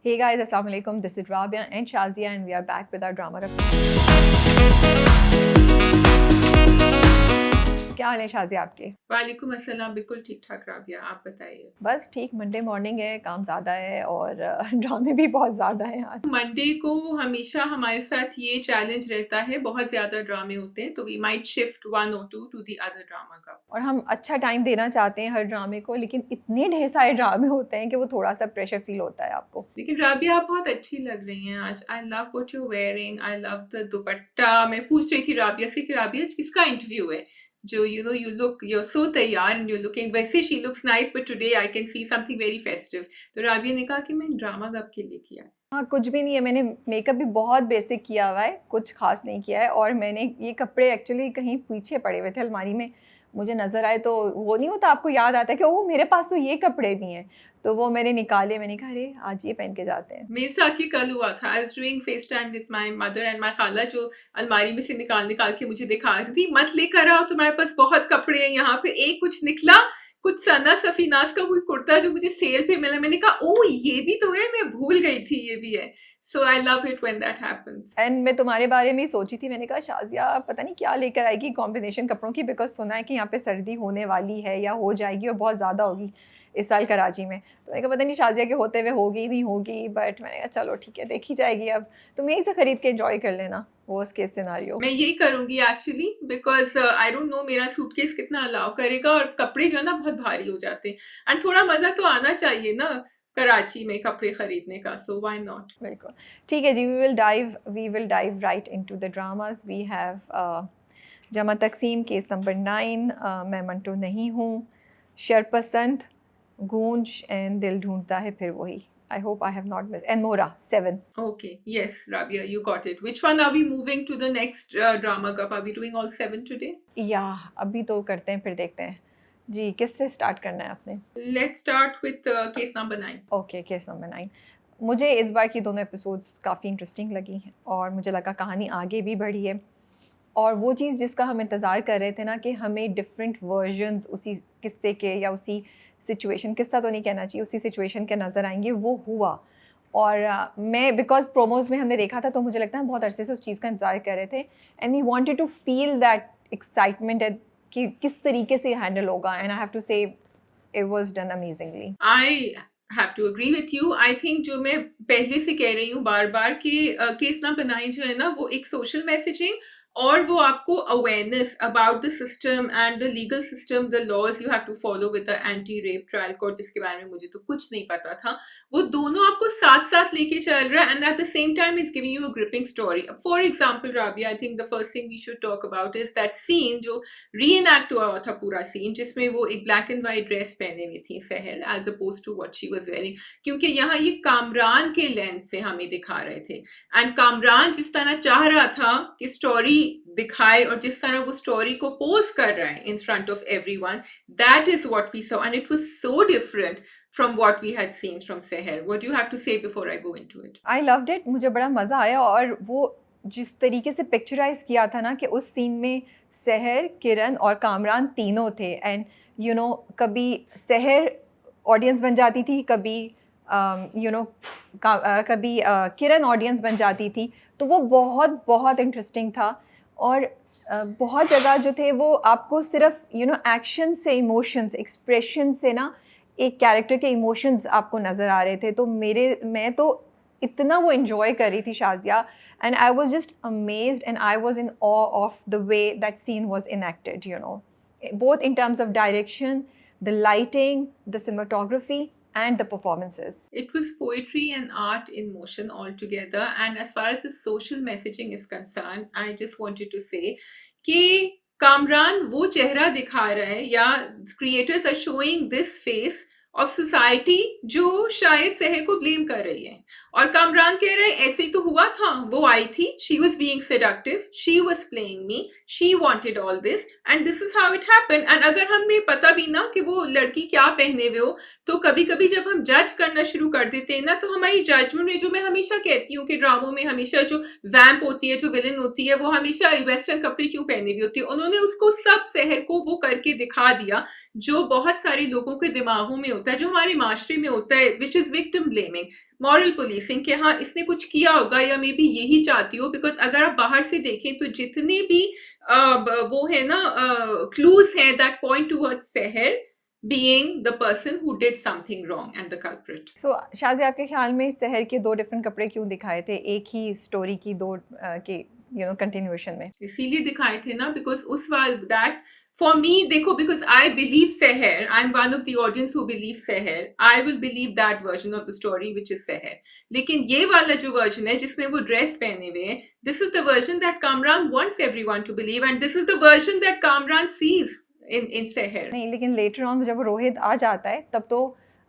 Hey guys, Assalamu alaikum. This is Rabia and Shazia, and we are back with our drama. क्या हाल है शाजिया आपके? वालेकुम अस्सलाम, बिल्कुल ठीक-ठाक राबिया, आप बताइए? बस ठीक, मंडे मॉर्निंग है, काम ज़्यादा है और ड्रामे भी बहुत ज़्यादा हैं आज। मंडे को हमेशा हमारे साथ ये चैलेंज रहता है, बहुत ज़्यादा ड्रामे होते हैं, तो वी माइट शिफ्ट वन और two to the other drama cup. और हम अच्छा टाइम देना चाहते हैं हर ड्रामे को, लेकिन इतने ढेर सारे ड्रामे होते हैं कि वो थोड़ा-सा प्रेशर फ़ील होता है आपको। लेकिन राबिया आप बहुत अच्छी लग रही हैं आज। I love what you are wearing, I love the dupatta. मैं पूछ रही थी राबिया से कि राबिया किसका इंटरव्यू है? जो you look you are so तैयार एंड यू लुकिंग वैसे she looks nice but today I can see something very festive. तो राबिया ने कहा कि मैं ड्रामा कप के लिए किया है। हाँ, कुछ भी नहीं है, मैंने मेकअप भी बहुत बेसिक किया हुआ है, कुछ ख़ास नहीं किया है और मैंने ये कपड़े एक्चुअली कहीं पीछे पड़े हुए थे अलमारी में, मुझे नज़र आए तो वो नहीं होता आपको याद आता है कि ओह! मेरे पास तो ये कपड़े भी हैं, तो वो मैंने निकाले, मैंने कहा अरे! आज ये पहन के जाते हैं। मेरे साथ ये कल हुआ था। I was doing face time with my mother and my खाला जो अलमारी में से निकाल-निकाल के मुझे दिखा रही थी, "मत लेकर आओ तुम्हारे पास बहुत कपड़े हैं यहाँ पे।" एक कुछ निकला, कुछ सना सफीनाज का कोई कुर्ता जो मुझे सेल पे मिला। मैंने कहा, "ओह! ये भी तो है, मैं भूल गई थी ये भी है।" So I love it when that happens. And मैं तुम्हारे बारे में ही सोची थी, मैंने कहा शाज़िया पता नहीं क्या लेकर आएगी कॉम्बिनेशन कपड़ों की, बिकॉज़ सुना है कि यहाँ पे सर्दी होने वाली है या हो जाएगी और बहुत ज़्यादा होगी इस साल कराची में। तो मैंने कहा पता नहीं शाज़िया के होते हुए होगी नहीं होगी, बट मैंने कहा चलो ठीक है देखी जाएगी अब। तुम यहीं से खरीद के एन्जॉय कर लेना वर्स्ट केस सिनेरियो। मैं यही करूँगी actually because I don't no मेरा सूटकेस कितना अलाउ करेगा और कपड़े जो है ना बहुत भारी हो जाते हैं एंड थोड़ा मज़ा तो आना चाहिए ना कराची में कपड़े खरीदने का, सो व्हाई नॉट? बिल्कुल। ठीक है जी, we will dive right into the dramas. We have Jama Taqseem case number 9, मैं मंटो नहीं हूँ, शरपसंद, गूंज एंड दिल ढूंढता है फिर वही। I hope I have not miss and मोरा 7। Okay, yes, Rabia, you got it. Which one are we moving to the next drama cup? Are we doing all 7 today? या अभी तो करते हैं फिर देखते हैं जी, किससे स्टार्ट करना है आपने? Let's start with case number 9. Okay, case number 9। मुझे इस बार की दोनों एपिसोड्स काफ़ी इंटरेस्टिंग लगी हैं और मुझे लगा कहानी आगे भी बढ़ी है और वो चीज़ जिसका हम इंतज़ार कर रहे थे ना कि हमें डिफरेंट वर्जन्स उसी किस्से के या उसी सिचुएशन, किस्सा तो नहीं कहना चाहिए, उसी सिचुएशन के नज़र आएंगे, वो हुआ। और मैं बिकॉज प्रोमोज में हमने देखा था तो मुझे लगता है हम बहुत अरसे से उस चीज़ का इंतज़ार कर रहे थे and we wanted to feel that excitement कि किस तरीके से हैंडल होगा, and I have to say it was done amazingly. I have to agree with you. I think जो मैं पहले से कह रही हूँ बार-बार कि केस नंबर 9 जो है ना वो एक सोशल मैसेजिंग और वो आपको awareness about the system and the legal system, the laws you have to follow with the anti rape trial code, जिसके बारे में मुझे तो कुछ नहीं पता था। वो दोनों आपको साथ-साथ लेके चल रहा है and at the same time it's giving you a gripping story. For example Rabia, I think the first thing we should talk about is that scene जो रीएनैक्ट हुआ था, पूरा सीन जिसमें वो एक ब्लैक एंड व्हाइट ड्रेस पहने हुई थी Sehar as opposed to what she was wearing, क्योंकि यहाँ ये कामरान के लेंस से हमें दिखा रहे थे एंड कामरान जिस तरह चाह रहा था कि स्टोरी दिखाए और जिस तरह वो स्टोरी को पोज कर रहा है in front of everyone, that is what we saw and it was so different from what we had seen from Seher. What do you have to say before I go into it? I loved it, मुझे बड़ा मज़ा आया और वो जिस तरीके से picturise किया था ना कि उस सीन में सहर, किरण और कामरान तीनों थे एंड यू नो कभी सहर ऑडियंस बन जाती थी, कभी कभी किरण ऑडियंस बन जाती थी, तो वो बहुत बहुत इंटरेस्टिंग था। और बहुत जगह जो थे वो आपको सिर्फ एक्शन से, इमोशंस, एक्सप्रेशन से ना एक कैरेक्टर के इमोशंस आपको नज़र आ रहे थे, तो मैं तो इतना वो इन्जॉय कर रही थी Shazia, and I was just amazed and I was in awe of the way that scene was enacted, both in terms of direction, the lighting, the cinematography and the performances. It was poetry and art in motion altogether. And as far as the social messaging is concerned, I just wanted to say कि कामरान वो चेहरा दिखा रहा है या creators are showing this face of society जो शायद सहर को ब्लेम कर रही है और कामरान कह रहे हैं ऐसे ही तो हुआ था, वो आई थी, she was being seductive, she was playing me, she wanted all this and this is how it happen. And अगर हमें पता भी ना कि वो लड़की क्या पहने हुए हो, तो कभी कभी जब हम जज करना शुरू कर देते हैं ना, तो हमारी जजमेंट में, जो मैं हमेशा कहती हूँ कि ड्रामों में हमेशा जो वैम्प होती है, जो विलन होती है, वो हमेशा वेस्टर्न कपड़े क्यों पहने हुई होती है, उन्होंने उसको सब सहर को वो करके दिखा दिया जो बहुत सारे लोगों के दिमागों में होता होता है, जो हमारे माशरे में होता है, which is victim blaming, moral policing, कि हाँ इसने कुछ किया होगा या मे बी यही चाहती हो। बिकॉज अगर आप बाहर से देखें तो जितने भी वो है ना क्लूज हैं दैट पॉइंट टुवर्ड्स सहर being the person who did something wrong and the culprit. सो शाज़ी, आपके ख्याल में शहर के 2 डिफरेंट कपड़े क्यों दिखाए थे एक ही स्टोरी की 2 के कंटिन्यूएशन में? इसीलिए दिखाए थे ना, बिकॉज उस वाल दैट फॉर मी, देखो, because I believe Sehar, I am one of the audience who believe Sehar, I will believe that version of the story which is Sehar. लेकिन ये वाला जो वर्जन है जिसमें वो ड्रेस पहने हुए हैं, this is the version that Kamran wants everyone to believe, and this is the version that Kamran sees in Sehar. नहीं, लेकिन लेटर ऑन जब रोहित आ जाता है तब तो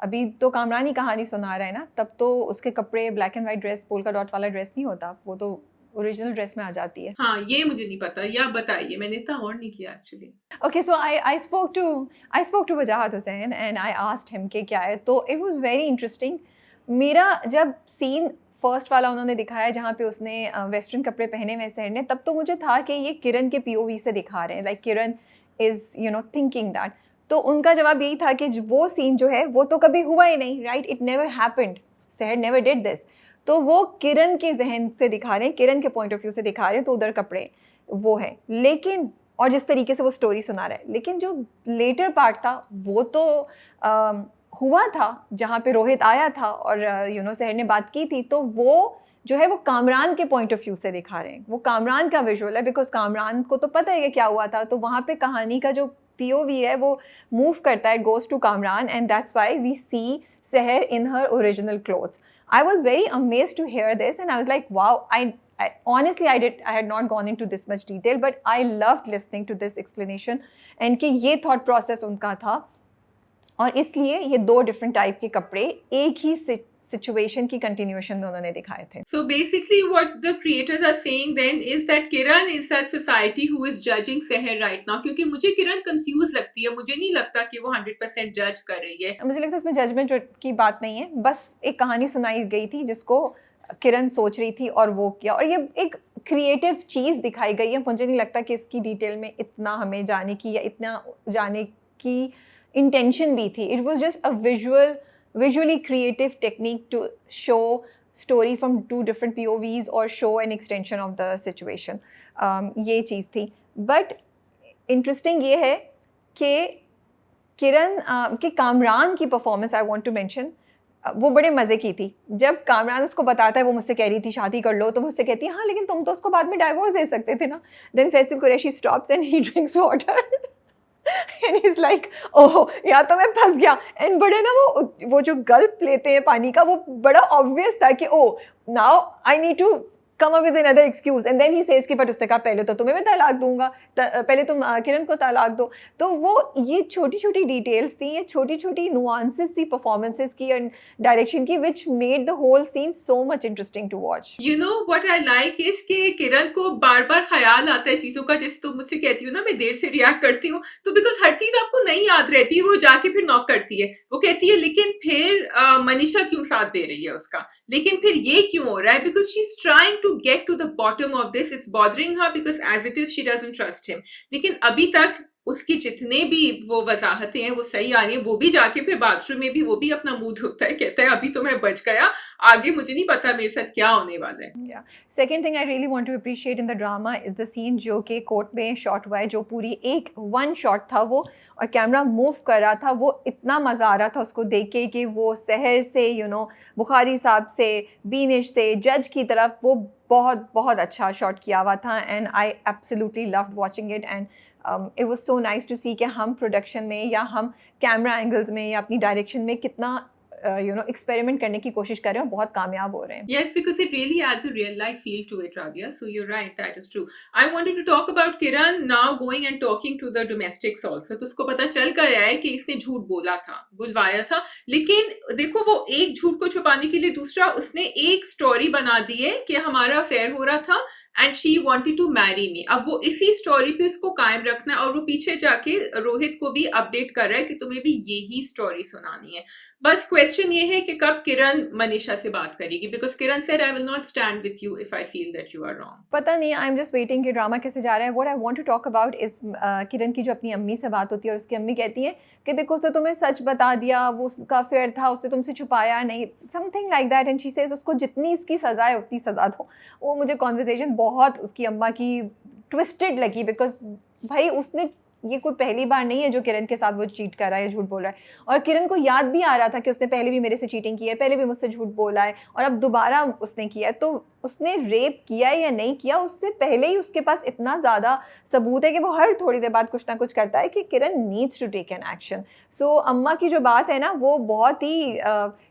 अभी तो कामरान ही कहानी सुना रहा है ना, तब तो उसके कपड़े black and white dress, polka dot वाला ड्रेस नहीं होता, वो तो ओरिजिनल ड्रेस में आ जाती है। हाँ, ये मुझे नहीं पता, या बताइए, मैंने इतना और नहीं किया actually. Okay, so I spoke to Wajahat Hussain and I asked him कि क्या है, तो it was very interesting। मेरा जब सीन फर्स्ट वाला उन्होंने दिखाया जहाँ पे उसने वेस्टर्न कपड़े पहने हुए सहर ने, तब तो मुझे था कि ये किरण के POV से दिखा रहे हैं, like Kiran is thinking that. तो उनका जवाब यही था कि वो सीन जो है वो तो कभी हुआ ही नहीं, राइट, इट नेवर हैपेंड, सहर नेवर डिड दिस। तो वो किरण के जहन से दिखा रहे हैं, किरण के पॉइंट ऑफ व्यू से दिखा रहे हैं, तो उधर कपड़े वो है। लेकिन और जिस तरीके से वो स्टोरी सुना रहा है, लेकिन जो लेटर पार्ट था वो तो हुआ था जहाँ पे रोहित आया था और सहर ने बात की थी, तो वो जो है वो कामरान के पॉइंट ऑफ व्यू से दिखा रहे हैं, वो कामरान का विजुअल है, बिकॉज कामरान को तो पता है कि क्या हुआ था। तो वहाँ पे कहानी का जो POV है वो मूव करता है, goes to Kamran, and that's why we see Sehar in her original clothes. I was very amazed to hear this, and I was like, wow, honestly, I had not gone into this much detail, but I loved listening to this explanation, and कि ये thought process उनका था, और इसलिए ये 2 different type के कपड़े एक ही situation की continuation में उन्होंने दिखाए थे। So basically what the creators are saying then is that Kiran is that society who is judging Seher right now, क्योंकि मुझे किरण कंफ्यूज लगती है, मुझे नहीं लगता कि वो 100% जज कर रही है। मुझे लगता है इसमें जजमेंट की बात नहीं है, बस एक कहानी सुनाई गई थी जिसको किरण सोच रही थी और वो किया, और ये एक क्रिएटिव चीज़ दिखाई गई है। मुझे नहीं लगता कि इसकी डिटेल में इतना हमें जाने की या इतना जाने की इंटेंशन भी थी। It was just a visually creative technique to show story from 2 different POVs or show an extension of the situation। ये चीज़ थी। बट इंटरेस्टिंग ये है कि किरण कि कामरान की performance I want to mention, वो बड़े मज़े की थी। जब कामरान उसको बताता है, वो मुझसे कह रही थी शादी कर लो, तो मुझसे कहती है हाँ लेकिन तुम तो उसको बाद में डाइवोर्स दे सकते थे ना। Then Faisal Qureshi stops and he drinks water and is like oh या तो मैं फंस गया। एंड बड़े ना वो जो गल्प लेते हैं पानी का, वो बड़ा ऑब्वियस था कि oh now I need to come up with another excuse, and then he says कि बट उसने कहा पहले तो तुम्हें मैं तलाक दूंगा, पहले तुम किरण को तलाक दो। तो वो ये छोटी छोटी डिटेल्स थी, ये छोटी छोटी नुआंसेस थी परफॉर्मेंसेस की एंड डायरेक्शन की, which made the whole scene so much interesting to watch. You know what I like is कि किरण को बार बार ख्याल आता है चीजों का, जैसे तुम मुझसे कहती हो ना मैं देर से रिएक्ट करती हूँ, तो बिकॉज हर चीज आपको नहीं याद रहती है, वो जाके फिर नॉक करती है, वो कहती है लेकिन फिर मनीषा क्यों साथ दे रही है उसका, लेकिन फिर ये क्यों हो रहा है, because she is trying to get to the bottom of this, it's bothering her because as it is she doesn't trust him. लेकिन अभी तक उसकी जितने भी वो वजाहतें हैं वो सही आ रही हैं, वो भी जाके फिर बाथरूम में भी वो भी अपना मुंह धोता है, कहता है अभी तो मैं बच गया, आगे मुझे नहीं पता मेरे साथ क्या होने वाला है। Second thing I really want to appreciate in the drama is the scene जो कि कोर्ट में शॉट हुआ है, जो पूरी एक वन शॉट था वो, और कैमरा मूव कर रहा था, वो इतना मज़ा आ रहा था उसको देख के कि वो सहर से बुखारी साहब से, बीनिश से, जज की तरफ, वो बहुत बहुत अच्छा शॉट किया हुआ था, and I absolutely loved watching it. And it was so nice to see कि हम प्रोडक्शन में या हम कैमरा एंगल्स में या अपनी डायरेक्शन में कितना एक्सपेरिमेंट करने की कोशिश कर रहे हैं और बहुत कामयाब हो रहे हैं। Yes, because it really adds a real life feel to it, Rabia. So you're right, that is true. I wanted to talk about Kiran now going and talking to the domestics also. तो उसको पता चल गया है कि इसने झूठ बोला था, बुलवाया था, लेकिन देखो वो एक झूठ को छुपाने के लिए दूसरा उसने एक स्टोरी बना दी है कि हमारा अफेयर हो रहा था and she wanted to marry me. अब वो इसी स्टोरी पे उसको कायम रखना है और वो पीछे जाके रोहित को भी अपडेट कर रहा है कि तुम्हें भी यही स्टोरी सुनानी है। बस क्वेश्चन ये है कि कब किरण मनीषा से बात करेगी, because Kiran said I will not stand with you if I feel that you are wrong. पता नहीं, आई एम जस्ट वेटिंग कि ड्रामा कैसे जा रहा है। What I want to talk about is Kiran की जो अपनी अम्मी से बात होती है और उसकी अम्मी कहती है कि देखो उसने तुम्हें सच बता दिया, वो उसका अफेयर था, उसने तुमसे छुपाया नहीं, something like that, and she says उसको जितनी उसकी सज़ा है उतनी सज़ा दो। वो मुझे कॉन्वर्जेसन बहुत उसकी अम्मा की ट्विस्टेड लगी, बिकॉज भाई उसने, ये कोई पहली बार नहीं है जो किरण के साथ वो चीट कर रहा है, झूठ बोल रहा है। और किरण को याद भी आ रहा था कि उसने पहले भी मेरे से चीटिंग की है, पहले भी मुझसे झूठ बोला है और अब दोबारा उसने किया है। तो उसने रेप किया है या नहीं किया, उससे पहले ही उसके पास इतना ज़्यादा सबूत है कि वो हर थोड़ी देर बाद कुछ ना कुछ करता है कि Kiran needs to take an action. So अम्मा की जो बात है ना, वो बहुत ही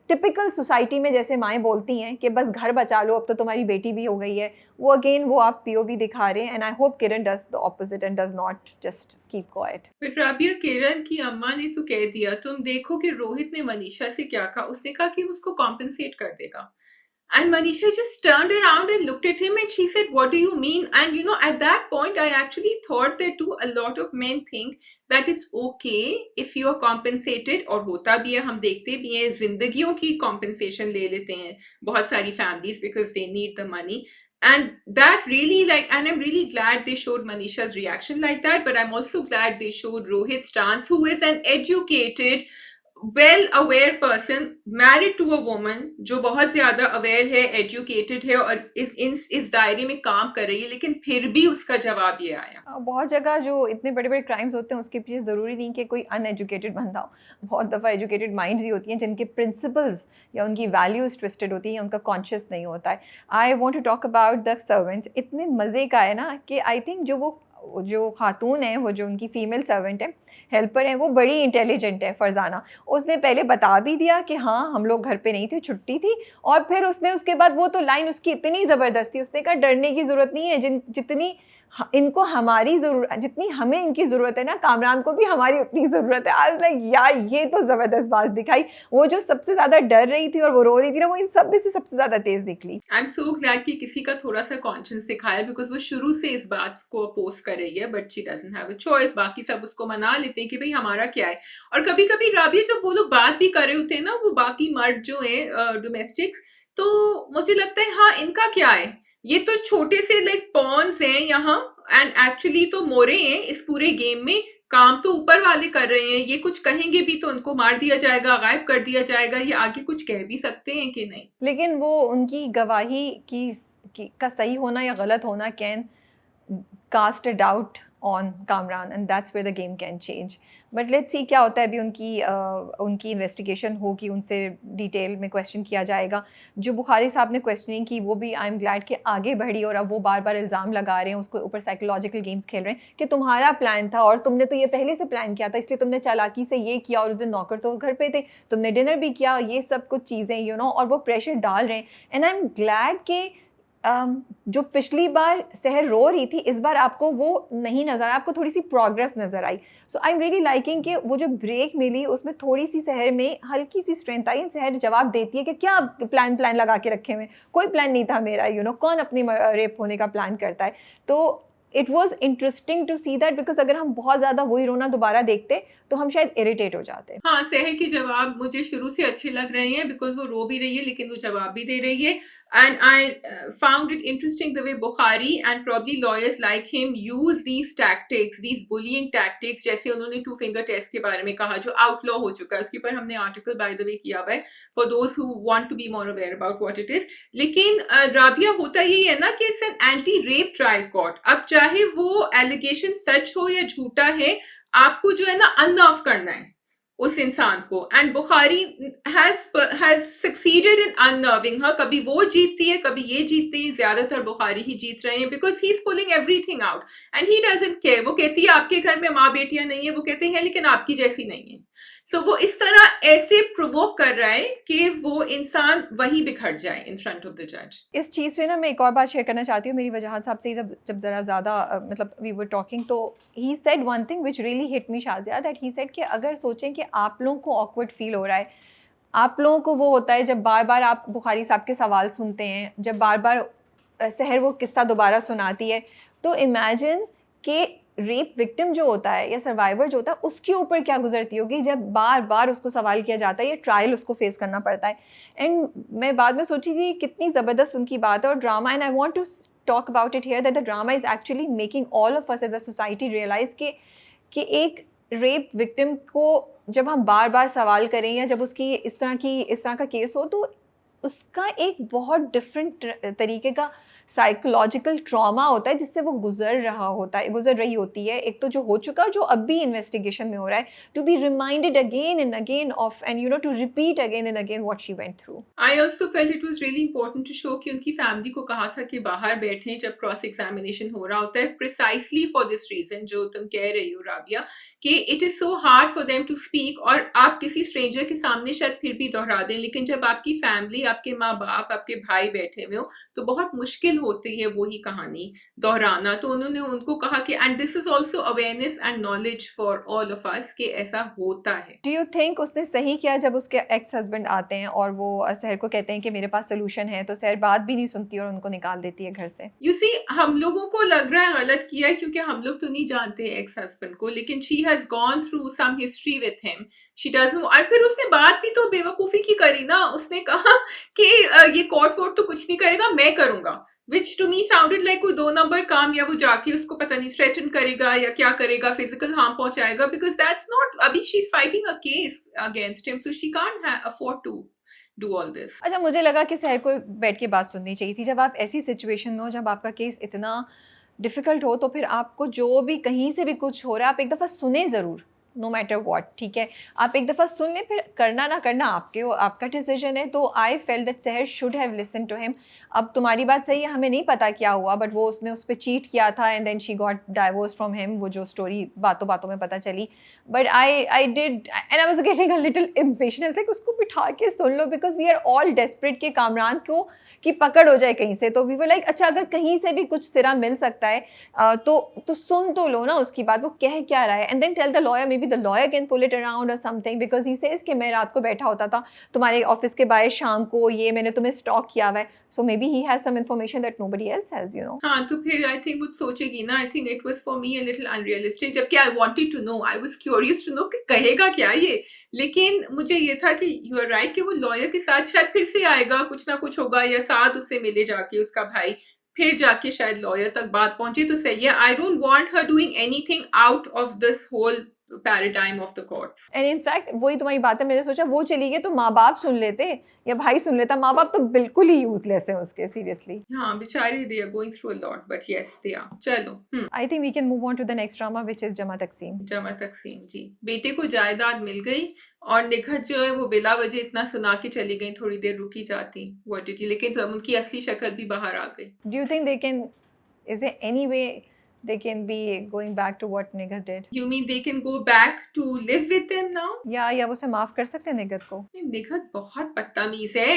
टिपिकल सोसाइटी में जैसे माएँ बोलती हैं कि बस घर बचा लो, अब तो तुम्हारी बेटी भी हो गई है, वो अगेन वो आप पीओवी दिखा रहे हैं। And I hope Kiran does the opposite and does not just keep quiet. फिर राबिया, किरण की अम्मा ने तो कह दिया, तुम देखो कि रोहित ने मनीषा से क्या कहा। उसने कहा कि उसको कॉम्पेंसेट कर देगा। And Manisha just turned around and looked at him and she said, what do you mean? And you know, at that point, I actually thought that too, a lot of men think that it's okay if you are compensated, और होता भी है, हम देखते भी हैं, जिंदगियों की compensation ले लेते हैं बहुत सारी families because they need the money. And that really, like, and I'm really glad they showed Manisha's reaction like that, but I'm also glad they showed Rohit's stance, who is an educated, well aware person, married to a woman जो बहुत ज्यादा aware है, educated है और इस दायरे में काम कर रही है, लेकिन फिर भी उसका जवाब ये आया। बहुत जगह जो इतने बड़े बड़े क्राइम्स होते हैं उसके पीछे ज़रूरी नहीं कि कोई अनएजुकेटेड बंदा हो। बहुत दफ़ा एजुकेटेड माइंड्स ही होती हैं जिनके प्रिंसिपल्स या उनकी वैल्यूज़ ट्विस्टेड होती हैं या उनका कॉन्शियस नहीं होता है। I want to talk about the servants. इतने मज़े का है ना कि आई थिंक जो खातून है, वो जो उनकी फ़ीमेल सर्वेंट है, हेल्पर है, वो बड़ी इंटेलिजेंट है, फरजाना। उसने पहले बता भी दिया कि हाँ हम लोग घर पे नहीं थे, छुट्टी थी। और फिर उसने उसके बाद वो तो लाइन उसकी इतनी ज़बरदस्त थी, उसने कहा डरने की ज़रूरत नहीं है, जितनी इनको हमारी ज़रूरत, जितनी हमें इनकी ज़रूरत है ना, कामरान को भी हमारी उतनी ज़रूरत है। आज लाइक यार ये तो ज़बरदस्त बात दिखाई। वो जो सबसे ज़्यादा डर रही थी और वो रो रही थी ना, वो इन सब में से सबसे ज़्यादा तेज़ निकली। आई एम सो ग्लैड कि किसी का थोड़ा सा कॉन्शियस दिखाया, बिकॉज वो शुरू से इस बात को अपोज कर रही है, but she doesn't have a choice. बाकी सब उसको मना लेते हैं कि भाई हमारा क्या है। और कभी कभी राबिया, जब वो लोग बात भी कर रहे होते हैं ना, वो बाकी मर्द जो है डोमेस्टिक्स, तो मुझे लगता है हाँ इनका क्या है, ये तो छोटे से लाइक पॉन्स हैं यहाँ, एंड एक्चुअली तो मोरे हैं इस पूरे गेम में। काम तो ऊपर वाले कर रहे हैं, ये कुछ कहेंगे भी तो उनको मार दिया जाएगा, गायब कर दिया जाएगा, ये आगे कुछ कह भी सकते हैं कि नहीं। लेकिन वो उनकी गवाही का सही होना या गलत होना can cast a doubt on Kamran, and that's where the game can change. But let's see क्या होता है। अभी उनकी इन्वेस्टिगेशन होगी, उनसे डिटेल में क्वेश्चन किया जाएगा। जो बुखारी साहब ने क्वेश्चनिंग की वो भी आई एम ग्लैड कि आगे बढ़ी, और अब वो बार बार इल्ज़ाम लगा रहे हैं, उसको ऊपर साइकोलॉजिकल गेम्स खेल रहे हैं कि तुम्हारा प्लान था और तुमने तो ये पहले से प्लान किया था, इसलिए तुमने चालाकी से ये किया, और उस दिन नौकर तो घर पे थे, तुमने डिनर भी किया, ये सब कुछ चीज़ें और वो प्रेशर डाल रहे हैं। एंड आई एम ग्लैड कि जो पिछली बार सहर रो रही थी, इस बार आपको वो नहीं नज़र, आपको थोड़ी सी प्रोग्रेस नज़र आई। सो आई एम रियली लाइकिंग कि वो जो ब्रेक मिली उसमें थोड़ी सी सहर में हल्की सी स्ट्रेंथ आई। सहर जवाब देती है कि क्या प्लान लगा के रखे हुए, कोई प्लान नहीं था मेरा, कौन अपने रेप होने का प्लान करता है। तो it was interesting to see that, because अगर हम बहुत ज़्यादा वही रोना दोबारा देखते तो हम शायद इरिटेट हो जाते। हाँ, सहर के जवाब मुझे शुरू से अच्छे लग रहे हैं, बिकॉज वो रो भी रही है लेकिन वो जवाब भी दे रही है। And I found it interesting the way Bukhari and probably lawyers like him use these tactics, these bullying tactics, जैसे उन्होंने 2 फिंगर टेस्ट के बारे में कहा जो आउटलॉ हो चुका है। उसके ऊपर हमने आर्टिकल बाय द वे किया हुआ है for those who want to be more aware about what it is. लेकिन राबिया, होता यही है ना कि it's an anti rape trial court. अब चाहे वो एलिगेशन सच हो या झूठा है, आपको जो है ना अननर्व करना है उस इंसान को। And Bukhari has succeeded in unnerving her. कभी वो जीतती है, कभी ये जीतती है, ज्यादातर बुखारी ही जीत रहे हैं, because he is pulling everything out and he doesn't care. वो कहती है आपके घर में माँ बेटियां नहीं है, वो कहते हैं लेकिन आपकी जैसी नहीं है। सो वो इस तरह ऐसे प्रोवोक कर रहा है कि वो इंसान वहीं बिखर जाए इन फ्रंट ऑफ द जज। इस चीज़ पे ना मैं एक और बात शेयर करना चाहती हूँ। मेरी वजह साहब से जब जब ज़रा ज़्यादा मतलब वी वर टॉकिंग, तो he said one thing which really hit me Shazia, that he said कि अगर सोचें कि आप लोगों को ऑकवर्ड फील हो रहा है, आप लोगों को वो होता है जब बार बार आप बुखारी साहब के सवाल सुनते हैं, जब बार बार सहर वो किस्सा दोबारा सुनाती है, तो इमेजिन कि रेप विक्टिम जो होता है या सर्वाइवर जो होता है उसके ऊपर क्या गुजरती होगी जब बार बार उसको सवाल किया जाता है या ट्रायल उसको फेस करना पड़ता है। एंड मैं बाद में सोची थी कितनी ज़बरदस्त उनकी बात है और drama, and I want to talk about it here that the drama is actually making all of us as a society realise कि एक रेप विक्टिम को जब हम बार बार सवाल करें या जब उसकी इस तरह का केस हो, तो उसका एक बहुत डिफरेंट तरीके का साइकोलॉजिकल ट्रॉमा होता है जिससे वो गुजर रही होती है। एक तो जो हो चुका और जो अब भी इन्वेस्टिगेशन में हो रहा है, to be reminded again and again of, and you know to repeat again and again what she went through. I also felt it was really important to show कि उनकी फैमिली को कहा था कि बाहर बैठें जब क्रॉस एग्जामिनेशन हो रहा होता है, प्रिसाइसली फॉर दिस रीजन जो तुम कह रही हो राबिया, कि it is so hard for them to speak. और आप किसी स्ट्रेंजर के सामने शायद फिर भी दोहरा दें, लेकिन जब आपकी फैमिली, आपके माँ बाप, आपके भाई बैठे हुए हो तो बहुत मुश्किल होती है वही कहानी दोहराना। तो उन्होंने उनको कहा कि and this is also awareness and knowledge for all of अस कि ऐसा होता है। डू यू थिंक उसने सही किया जब उसके एक्स हस्बैंड आते हैं और वो सहर को कहते हैं कि मेरे पास सोल्यूशन है, तो सहर बात भी नहीं सुनती और उनको निकाल देती है घर से? यू सी हम लोगों को लग रहा है गलत किया है क्योंकि हम लोग तो नहीं जानते एक्स हस्बैंड को, लेकिन she has gone through some history with him, she doesn't. और फिर उसने बात भी तो बेवकूफी की करी ना, उसने कहा कि ये कोर्ट वोर्ट तो कुछ नहीं करेगा, मैं करूंगा, विच टू मी साउंडेड लाइक कोई 2 नंबर काम, या वो जाके उसको पता नहीं थ्रेटन करेगा या क्या करेगा, फिजिकल हार्म पहुंचाएगा, बिकॉज दैट्स नॉट, अभी she is fighting a case against him, so she can't afford to do all this. अच्छा, मुझे लगा कि सहर को बैठ के बात सुननी चाहिए थी। जब आप ऐसी सिचुएशन में हो, जब आपका केस इतना डिफ़िकल्ट हो, तो फिर आपको जो भी कहीं से भी कुछ हो रहा है, आप एक दफ़ा सुनें ज़रूर, नो मैटर व्हाट, ठीक है? आप एक दफ़ा सुन लें, फिर करना ना करना आपका डिसीजन है। तो I felt that Sahar should have listened to him. अब तुम्हारी बात सही है, हमें नहीं पता क्या हुआ, बट वो उसने उस पे चीट किया था and then she got divorced from him, वो जो स्टोरी बातों-बातों में पता चली। But I did and I was getting a little impatient, like उसको बिठा के सुन लो, because we are all desperate कि कामरान को की पकड़ हो जाए कहीं से। तो वी वर लाइक अच्छा, अगर कहीं से भी कुछ सिरा मिल सकता है तो सुन तो लो ना उसकी बात, वो कह क्या रहा है, and then tell the lawyer, maybe the lawyer can pull it around or something, because he says कि मैं रात को बैठा होता था तुम्हारे ऑफिस के बाहर शाम को, ये मैंने तुम्हें स्टॉक किया हुआ है। So maybe he has some information that nobody else has, you know. हाँ, तो फिर आई थिंक वो सोचेगी ना, I think it was for me a little unrealistic, जबकि I wanted to know, I was curious to know कि कहेगा क्या ये? लेकिन मुझे ये था कि यू आर राइट कि वो लॉयर के साथ शायद फिर से आएगा, कुछ ना कुछ होगा, या साथ उससे मिले जाके उसका भाई, फिर जाके शायद लॉयर तक बात पहुँचे तो सही है। I don't want her doing anything out of this whole paradigm of the courts. And in fact वही तुम्हारी बात है, मैंने सोचा वो चली गई तो माँ-बाप सुन लेते या भाई सुन लेता। माँ-बाप तो बिल्कुल ही यूज़लेस हैं उसके, सीरियसली। हाँ, बेचारे they are going through a lot, but yes they are. चलो, I think we can move on to the next drama which is Jama Taqseem. जमा तकसीम जी। बेटे को जायदाद मिल गई और निखत जो है वो बिला वजह इतना सुना के चली गई, थोड़ी देर रुकी जाती, व्हाट डिड यू, लेकिन फिर उनकी असली शक्ल भी बाहर आ गई। Do you think they can, is there any way they can be going back to what Nighat did? You mean they can go back to live with them now? या वो उसे माफ़ कर सकते हैं निगत को? निखत बहुत बदतमीज है।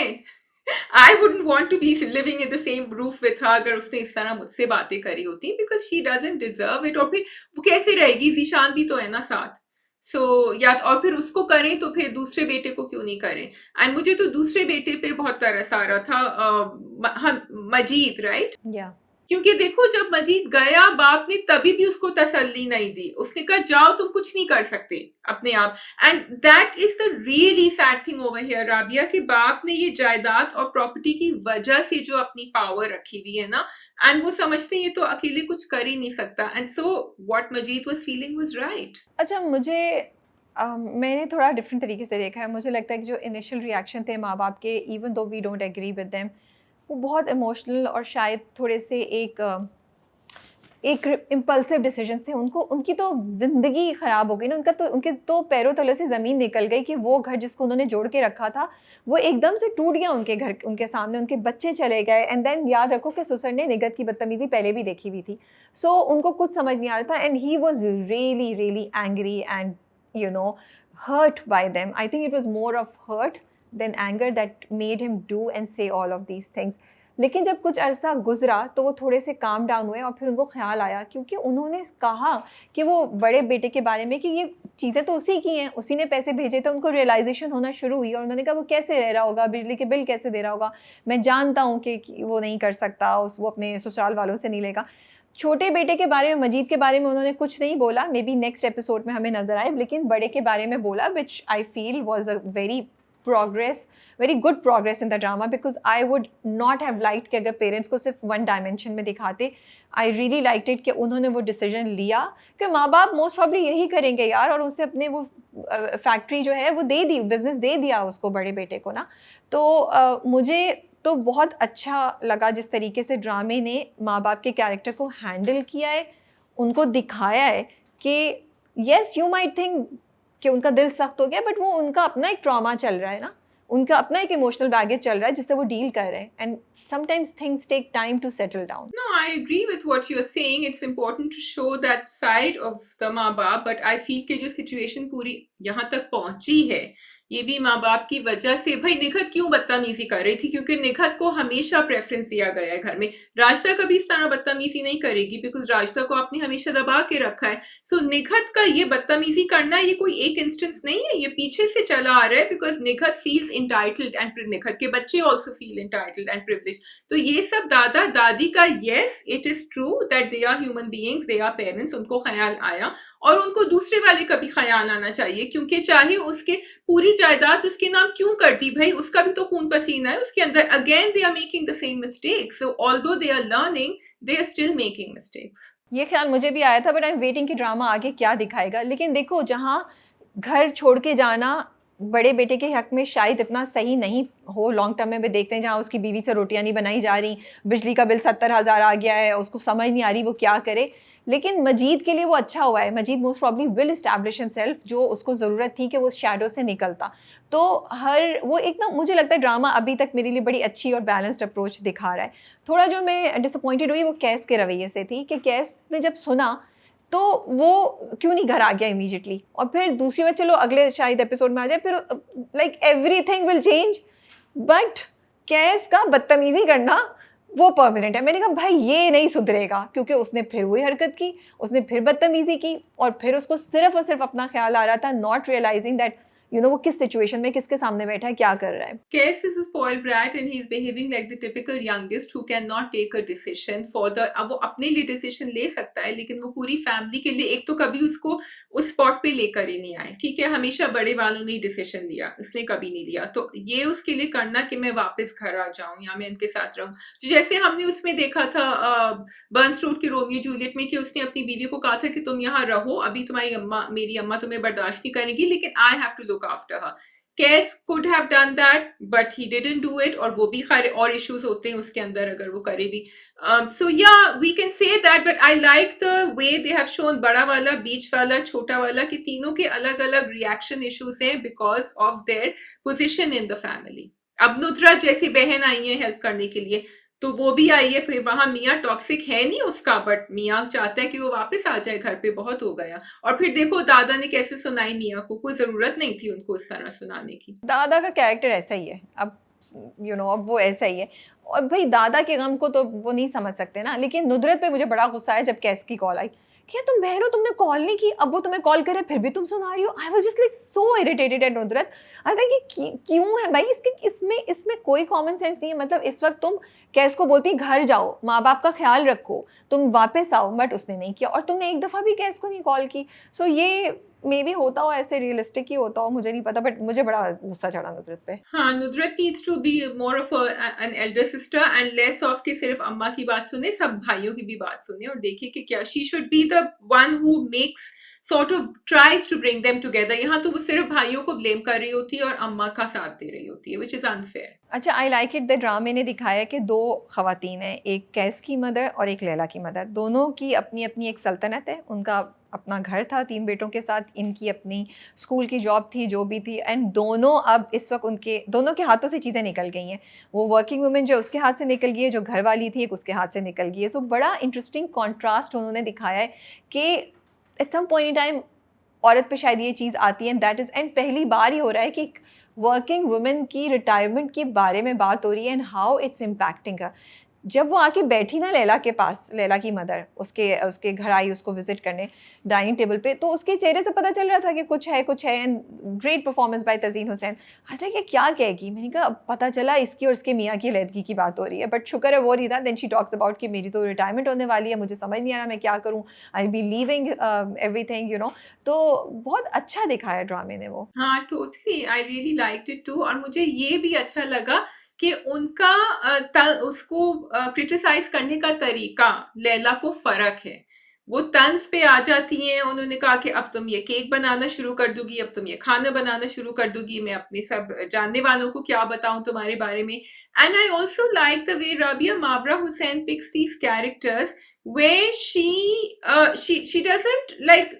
I wouldn't want to be living in the same roof with her अगर उसने इस तरह मुझसे बातें करी होती, because she doesn't deserve it. और फिर वो कैसे रहेगी, जीशान भी तो है ना साथ। सो या और फिर उसको करें तो फिर दूसरे बेटे को क्यों नहीं करें? एंड मुझे तो दूसरे बेटे पे बहुत तरस आ रहा था, मजीद, राइट? या क्योंकि देखो जब मजीद गया बाप ने तभी भी उसको तसल्ली नहीं दी, उसने कहा जाओ तुम कुछ नहीं कर सकते अपने आप। And that is the really sad thing over here Rabia, कि बाप ने ये जायदाद और प्रॉपर्टी की वजह से जो अपनी पावर रखी हुई है ना, एंड वो समझते हैं ये तो अकेले कुछ कर ही नहीं सकता, and so what Majeed was feeling was right. अच्छा, मुझे मैंने थोड़ा डिफरेंट तरीके से देखा है। मुझे लगता है कि जो इनिशियल रिएक्शन थे माँ-बाप के, even though we don't agree with them, वो बहुत इमोशनल और शायद थोड़े से एक इम्पल्सिव डिसीजंस थे। उनकी तो ज़िंदगी ख़राब हो गई ना, उनके तो पैरों तले से ज़मीन निकल गई कि वो घर जिसको उन्होंने जोड़ के रखा था, वो एकदम से टूट गया उनके घर, उनके सामने उनके बच्चे चले गए। एंड देन याद रखो कि सुसर ने निगत की बदतमीज़ी पहले भी देखी हुई थी। सो उनको कुछ समझ नहीं आ रहा था, and he was really really angry and you know hurt by them. I think it was more of hurt than anger that made him do and say all of these things. लेकिन जब कुछ अरसा गुजरा तो वो थोड़े से calm down हुए और फिर उनको ख्याल आया, क्योंकि उन्होंने कहा कि वो बड़े बेटे के बारे में कि ये चीज़ें तो उसी की हैं, उसी ने पैसे भेजे थे। उनको रियलाइजेशन होना शुरू हुई और उन्होंने कहा वो कैसे रह रहा होगा, बिजली के बिल कैसे दे रहा होगा, मैं जानता हूँ कि वो नहीं कर सकता, वो अपने ससुराल वालों से नहीं लेगा। छोटे बेटे के बारे में, मजीद के बारे में उन्होंने कुछ नहीं बोला, मे बी नेक्स्ट एपिसोड में हमें नजर आए, लेकिन बड़े के बारे में बोला, which I feel was a very good progress in the drama, because I would not have liked कि अगर पेरेंट्स को सिर्फ वन डायमेंशन में दिखाते। आई रियली लाइक्ड इट कि उन्होंने वो डिसीजन लिया कि माँ बाप मोस्ट प्रॉब्ली यही करेंगे यार, और उससे अपने वो फैक्ट्री जो है वो दे दी, बिजनेस दे दिया उसको, बड़े बेटे को ना। तो मुझे तो बहुत अच्छा लगा जिस तरीके से ड्रामे ने माँ बाप के कैरेक्टर को हैंडल किया है, उनको दिखाया है कि येस यू माइट थिंक कि उनका दिल सख्त हो गया, बट वो उनका अपना एक ट्रॉमा चल रहा है ना, उनका अपना एक इमोशनल बैगेज चल रहा है जिससे वो डील कर रहे हैं, and sometimes things take time to settle down. No, I agree with what you're saying. It's important to show that side of the माँ बाप, but I feel कि जो situation पूरी यहाँ तक पहुंची है, ये भी माँ बाप की वजह से। भाई निखत क्यों बदतमीजी कर रही थी? क्योंकि निखत को हमेशा प्रेफरेंस दिया गया है घर में। राजता कभी इस तरह बदतमीजी नहीं करेगी, बिकॉज राजता को आपने हमेशा दबा के रखा है। सो निखत का ये बदतमीजी करना, ये कोई एक इंस्टेंस नहीं है, ये पीछे से चला आ रहा है, because Nighat feels entitled and Nighat के बच्चे also feel entitled and privilege. तो ये सब दादा दादी का, yes it is true that they are human beings, they are parents, उनको ख्याल आया, और उनको दूसरे वाले का भी ख्याल आना चाहिए, क्योंकि चाहे उसके पूरी जायदाद उसके नाम क्यों कर दी, भाई उसका भी तो खून पसीना है उसके अंदर। Again they are making the same mistakes, so although they are learning, they are still making mistakes. ये ख्याल मुझे भी आया था, बट आई एम वेटिंग कि ड्रामा आगे क्या दिखाएगा। लेकिन देखो, जहाँ घर छोड़ के जाना बड़े बेटे के हक में शायद इतना सही नहीं हो, लॉन्ग टर्म में भी देखते हैं, जहाँ उसकी बीवी से रोटियां नहीं बनाई जा रही, बिजली का बिल 70,000 आ गया है, उसको समझ नहीं आ रही वो क्या करे। लेकिन मजीद के लिए वो अच्छा हुआ है, Majid most probably will establish himself, जो उसको ज़रूरत थी कि वो शैडो से निकलता। तो हर वो एक ना, मुझे लगता है ड्रामा अभी तक मेरे लिए बड़ी अच्छी और बैलेंस्ड अप्रोच दिखा रहा है। थोड़ा जो मैं डिसअपॉइंटेड हुई वो कैस के रवैये से थी, कि कैस ने जब सुना तो वो क्यों नहीं घर आ गया इमीडिएटली, और फिर दूसरी बार चलो अगले शायद एपिसोड में आ जाए, फिर like everything will change, but Qais का बदतमीजी करना वो परमानेंट है। मैंने कहा भाई ये नहीं सुधरेगा, क्योंकि उसने फिर वही हरकत की, उसने फिर बदतमीजी की, और फिर उसको सिर्फ और सिर्फ अपना ख्याल आ रहा था, नॉट रियलाइजिंग दैट वो किस सिचुएशन में, किसके सामने बैठा है, क्या कर रहा है। Kes is a spoiled brat and he's behaving like the typical youngest who cannot take a decision for the, अब वो अपने लिए डिसीजन ले सकता है, लेकिन वो पूरी फैमिली के लिए एक तो कभी उसको उस स्पॉट पे लेकर ही नहीं आए। ठीक है, हमेशा बड़े वालों ने डिसीजन लिया, इसने कभी नहीं लिया। तो ये उसके लिए करना कि मैं वापस घर आ जाऊं या मैं इनके साथ रहूं, तो जैसे हमने उसमें देखा था बर्न्स रोड के रोमियो जूलियट में, कि उसने अपनी बीवी को कहा था कि तुम यहाँ रहो, अभी तुम्हारी अम्मा, मेरी अम्मा तुम्हें बर्दाश्त नहीं करेगी, लेकिन I have to look after her. Case could have done that, but he didn't do it, और वो भी खैर और issues होते हैं उसके अंदर अगर वो करे भी। So yeah, we can say that, but I like the way they have shown बड़ा वाला, बीच वाला, छोटा वाला, कि तीनों के अलग अलग reaction issues हैं because of their position in the family। अब नुसरत जैसी बहन आई है हेल्प करने के लिए, तो वो भी आई है, फिर वहां मियाँ टॉक्सिक है नहीं उसका, बट मियाँ चाहता है कि वो वापस आ जाए घर पे, बहुत हो गया। और फिर देखो दादा ने कैसे सुनाई मियाँ को, कोई जरूरत नहीं थी उनको इस तरह सुनाने की। दादा का कैरेक्टर ऐसा ही है, अब अब वो ऐसा ही है, और भाई दादा के गम को तो वो नहीं समझ सकते ना। लेकिन नुदरत पे मुझे बड़ा गुस्सा है जब कैस की कॉल आई, क्या तुम बहन हो, तुमने कॉल नहीं की, अब वो तुम्हें कॉल करे फिर भी तुम सुना रही हो। I was just like so irritated at Nudrat. I was like कि क्यों है भाई, इसमें कोई कॉमन सेंस नहीं है। मतलब इस वक्त तुम कैस को बोलती घर जाओ, माँ बाप का ख्याल रखो, तुम वापस आओ, बट उसने नहीं किया, और तुमने एक दफ़ा भी कैस को नहीं कॉल की। सो ये मे बी होता हो, ऐसे रियलिस्टिक ही होता हो, मुझे नहीं पता, बट मुझे बड़ा गुस्सा चढ़ा नुदरत पे। हाँ, Nudrat needs to be more of an elder sister and less of कि सिर्फ अम्मा की बात सुने, सब भाइयों की भी बात सुने, और देखे कि क्या she should be the one who makes sort of tries to bring them together। यहाँ तो वो सिर्फ भाइयों को ब्लेम कर रही होती है और अम्मा का साथ दे रही होती है, which is unfair। अच्छा, आई लाइक इट द ड्रामे ने दिखाया कि दो ख़वातीन हैं, एक कैस की मदर और एक लैला की मदर, दोनों की अपनी अपनी एक सल्तनत है, उनका अपना घर था 3 बेटों के साथ, इनकी अपनी स्कूल की जॉब थी, जो भी थी, एंड दोनों अब इस वक्त उनके दोनों के हाथों से चीज़ें निकल गई हैं। वो वर्किंग वुमेन जो उसके हाथ से निकल गई है, जो घर वाली थी एक उसके हाथ से निकल गई है। सो बड़ा इंटरेस्टिंग कॉन्ट्रास्ट उन्होंने दिखाया है कि at some point in time औरत पे शायद ये चीज़ आती है, दैट इज़, एंड पहली बार ही हो रहा है कि वर्किंग वुमेन की रिटायरमेंट के बारे में बात हो रही है एंड हाउ इट्स इम्पैक्टिंग हर। जब वो आके बैठी ना लैला के पास, लैला की मदर उसके उसके घर आई उसको विजिट करने डाइनिंग टेबल पे, तो उसके चेहरे से पता चल रहा था कि कुछ है and great performance by Tazeen Hussain. आज ये क्या कहेगी, मैंने कहा अब पता चला इसकी और इसके मियाँ की लैदगी की बात हो रही है, बट शुक्र है वो नहीं था। देन शी टॉक्स अबाउट कि मेरी तो रिटायरमेंट होने वाली है, मुझे समझ नहीं आ रहा मैं क्या करूँ, I be leaving everything you know. तो बहुत अच्छा दिखाया ड्रामे ने वो। हाँ, totally I really liked it too. और मुझे ये भी अच्छा लगा कि उनका उसको क्रिटिसाइज करने का तरीका लैला को फर्क है। वो तंज पे आ जाती हैं, उन्होंने कहा कि अब तुम ये केक बनाना शुरू कर दोगी, अब तुम ये खाना बनाना शुरू कर दोगी, मैं अपने सब जानने वालों को क्या बताऊं तुम्हारे बारे में। And I also like the way Rabia Mawra Hussain picks these characters where she doesn't like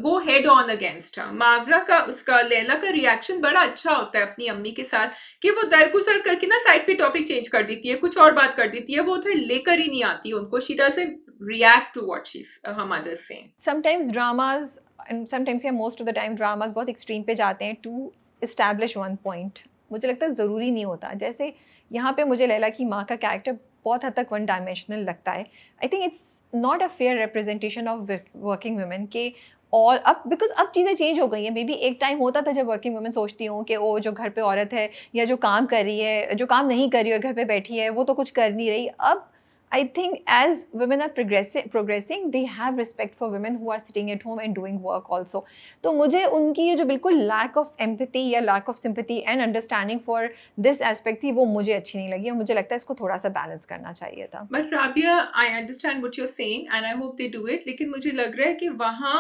go head on against her. Mawra का उसका लैला का रिएक्शन बड़ा अच्छा होता है अपनी अम्मी के साथ, कि वो दरगुजर करके ना साइड पे टॉपिक चेंज कर देती है, कुछ और बात कर देती है, वो उधर लेकर ही नहीं आती उनको. She doesn't react to what her mother is saying. Sometimes dramas and sometimes या most of the time dramas बहुत एक्सट्रीम पे जाते हैं टू इस्टेब्लिश वन पॉइंट। मुझे लगता है ज़रूरी नहीं होता। जैसे यहाँ पे मुझे लैला की माँ का कैरेक्टर बहुत हद तक वन डायमेंशनल लगता है। I think it's not a fair representation of working women के और अब बिकॉज अब चीज़ें चेंज हो गई हैं। मे बी एक टाइम होता था जब वर्किंग वुमेन सोचती हूँ कि वो जो घर पे औरत है या जो काम कर रही है, जो काम नहीं कर रही है, घर पे बैठी है, वो तो कुछ कर नहीं रही। अब I think as women are progressing, they have respect for women who are sitting at home and doing work also. तो मुझे उनकी ये जो बिल्कुल lack of empathy या lack of sympathy and understanding for this aspect थी, वो मुझे अच्छी नहीं लगी और मुझे लगता है इसको थोड़ा सा बैलेंस करना चाहिए था। But Rabia, I understand what you're saying and I hope they do it. लेकिन मुझे लग रहा है कि वहाँ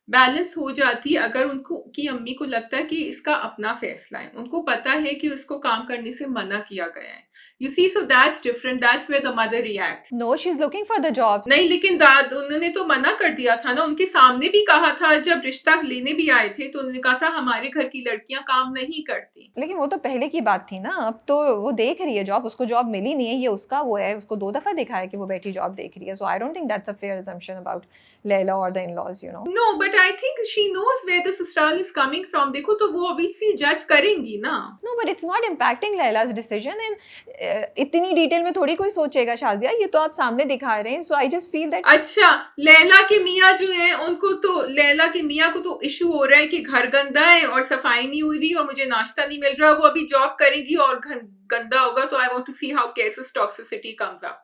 बैलेंस हो जाती अगर उनको की अम्मी को लगता है कि इसका अपना फैसला है, उनको पता है कि उसको काम करने से मना किया गया है. You see, so that's different. That's where the mother reacts. No, she's looking for the job. नहीं, लेकिन दाद उन्होंने तो मना कर दिया था ना, उनके सामने भी कहा था, जब रिश्ता लेने भी आए थे तो उन्होंने कहा था हमारे घर की लड़कियां काम नहीं करती. लेकिन वो तो पहले की बात थी ना, अब तो वो देख रही है जॉब, उसको जॉब मिली नहीं है, ये उसका वो है, उसको 2 दफा देखा है कि वो बैठी जॉब देख रही है। So I don't think that's a fair assumption about Laila और the in-laws, you know. No, but I think she knows where the ससुराल is coming from. देखो तो वो obviously जज करेंगी ना. No, but it's not impacting लैला's decision and इतनी detail में थोड़ी कोई सोचेगा शाज़िया, ये तो आप सामने दिखा रहे हैं। So I just feel that अच्छा, लैला के मियाँ जो हैं उनको तो लैला के मियाँ को तो इशू हो रहा है कि घर गंदा है और सफाई नहीं हुई और मुझे नाश्ता नहीं मिल रहा. वो अभी जॉब करेगी और घर गंदा होगा, तो I want to see how cases toxicity comes up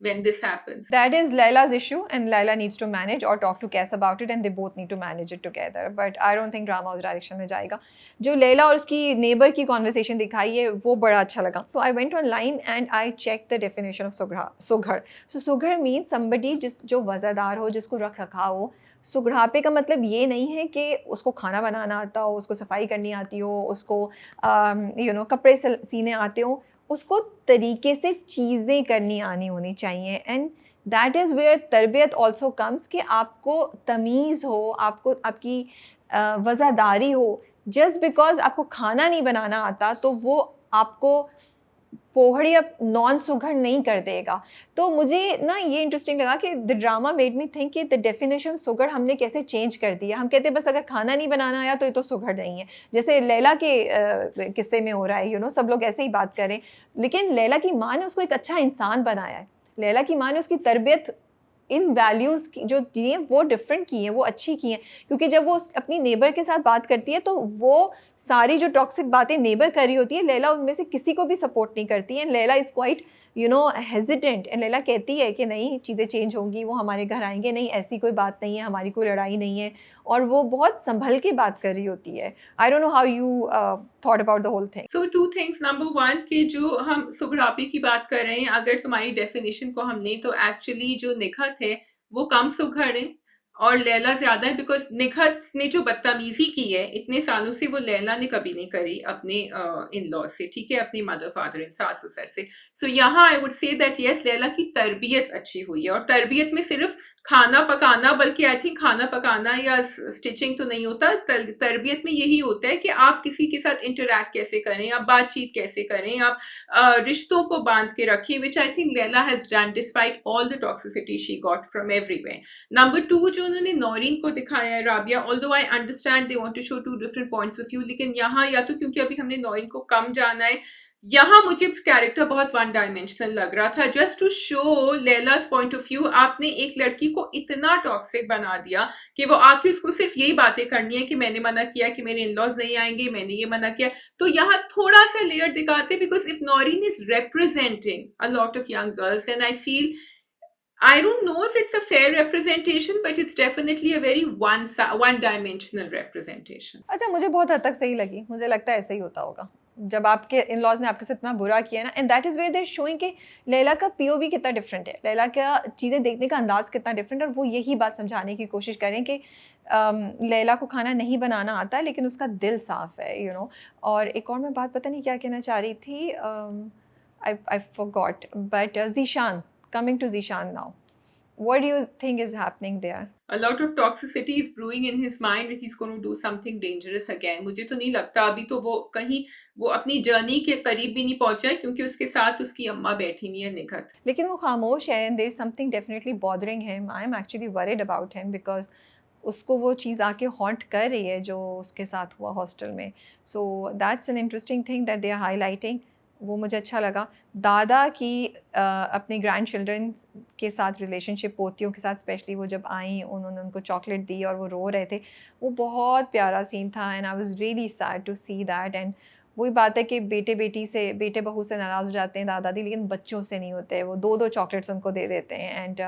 when this happens. that is Laila's issue and Laila needs to manage or talk to Kes about it and they both need to manage it together. But I don't think drama उस direction में जाएगा. जो लैला और उसकी neighbour की conversation दिखाई है वो बड़ा अच्छा लगा. तो I went online and I checked the definition of सुघड़. So सुघड़ means somebody जो वज़ादार हो, जिसको रख रखा हो. सुघड़ापे का मतलब ये नहीं है कि उसको खाना बनाना आता हो, उसको सफाई करनी आती हो, उसको कपड़े सीने आते हो. उसको तरीके से चीज़ें करनी आनी होनी चाहिए एंड दैट इज़ वेयर तरबियत ऑल्सो कम्स कि आपको तमीज़ हो, आपको आपकी वज़ादारी हो. जस्ट बिकॉज आपको खाना नहीं बनाना आता तो वो आपको पोहड़ी अब नॉन सुघड़ नहीं कर देगा. तो मुझे ना ये इंटरेस्टिंग लगा कि the drama made me think कि द डेफिनेशन सुघड़ हमने कैसे चेंज कर दिया. हम कहते हैं बस अगर खाना नहीं बनाना आया तो ये तो सुघड़ नहीं है, जैसे लैला के किस्से में हो रहा है. सब लोग ऐसे ही बात करें, लेकिन लैला की माँ ने उसको एक अच्छा इंसान बनाया है. लैला की माँ ने उसकी तरबियत इन वैल्यूज़ की जो दी हैं वो डिफरेंट की हैं, वो अच्छी की हैं. क्योंकि जब वो अपनी नेबर के साथ बात करती है तो वो सारी जो टॉक्सिक बातें नेबर कर रही होती है, लैला उनमें से किसी को भी सपोर्ट नहीं करती है. Laila is quite hesitant and Laila कहती है कि नहीं चीज़ें चेंज होंगी, वो हमारे घर आएंगे, नहीं ऐसी कोई बात नहीं है, हमारी कोई लड़ाई नहीं है. और वो बहुत संभल के बात कर रही होती है. I don't know how you thought about the whole thing. So 2 things. Number 1 कि जो हम सुघड़ापे की बात कर रहे हैं, अगर तुम्हारी डेफिनेशन को हम लें तो एक्चुअली जो निखत है वो कम सुघड़ है और लैला ज्यादा है. बिकॉज निखत ने जो बदतमीजी की है इतने सालों से वो लैला ने कभी नहीं करी अपने इन लॉ से, ठीक है, अपनी मदर फादर सास ससुर से. सो यहाँ I would say that yes Laila की तरबियत अच्छी हुई है. और तरबियत में सिर्फ खाना पकाना, बल्कि आई थिंक खाना पकाना या स्टिचिंग तो नहीं होता. तरबियत में यही होता है कि आप किसी के साथ इंटरैक्ट कैसे करें, आप बातचीत कैसे करें, आप रिश्तों को बांध के रखें, which I think Laila has done despite all the toxicity she got from everywhere. Number 2 जो उन्होंने नौरीन को दिखाया है Rabia, although I understand they want to show two different points of view, लेकिन यहाँ या तो क्योंकि अभी हमने नौरीन को कम जाना है, यहाँ मुझे कैरेक्टर बहुत वन डायमेंशनल लग रहा था। Just to show Laila's point of view, आपने एक लड़की को इतना टॉक्सिक बना दिया कि वो आके उसको सिर्फ यही बातें करनी है कि मैंने मना किया, कि मेरे इन-लॉज नहीं आएंगे, मैंने ये मना किया। तो यहाँ थोड़ा सा लेयर दिखाते, because if Naureen is representing a lot of young girls, and I feel, I don't know if it's a fair representation, but it's definitely a very one-dimensional representation. अच्छा, मुझे बहुत हद तक सही लगी, मुझे लगता है ऐसे ही होता होगा जब आपके इन लॉज ने आपके साथ इतना बुरा किया ना, and that is where they're showing कि लैला का पीओवी कितना डिफरेंट है, लैला का चीज़ें देखने का अंदाज कितना डिफरेंट है, और वो यही बात समझाने की कोशिश करें कि लैला को खाना नहीं बनाना आता है लेकिन उसका दिल साफ़ है, यू नो। और एक और मैं बात पता नहीं क्या कहना चाह रही थी, I forgot, but Zeeshan, coming to Zeeshan now, what do you think is happening there? A lot of toxicity is brewing in his mind if he's going to do something dangerous again. मुझे तो नहीं लगता अभी तो वो कहीं वो अपनी जर्नी के करीब भी नहीं पहुंचा है, क्योंकि उसके साथ उसकी अम्मा बैठी हुई है निखत। लेकिन वो खामोश है, and there is something definitely bothering him. I am actually worried about him because उसको वो चीज़ आके हॉन्ट कर रही है जो उसके साथ हुआ हॉस्टल में। So that's an interesting thing that they are highlighting. वो मुझे अच्छा लगा। दादा की अपने ग्रैंड चिल्ड्रन के साथ रिलेशनशिप, पोतियों के साथ स्पेशली, वो जब आई उन्होंने उनको चॉकलेट दी और वो रो रहे थे, वो बहुत प्यारा सीन था, and I was really sad to see that. And वही बात है कि बेटे बहू से नाराज़ हो जाते हैं दादा दादी, लेकिन बच्चों से नहीं होते, वो दो चॉकलेट्स उनको दे देते हैं, एंड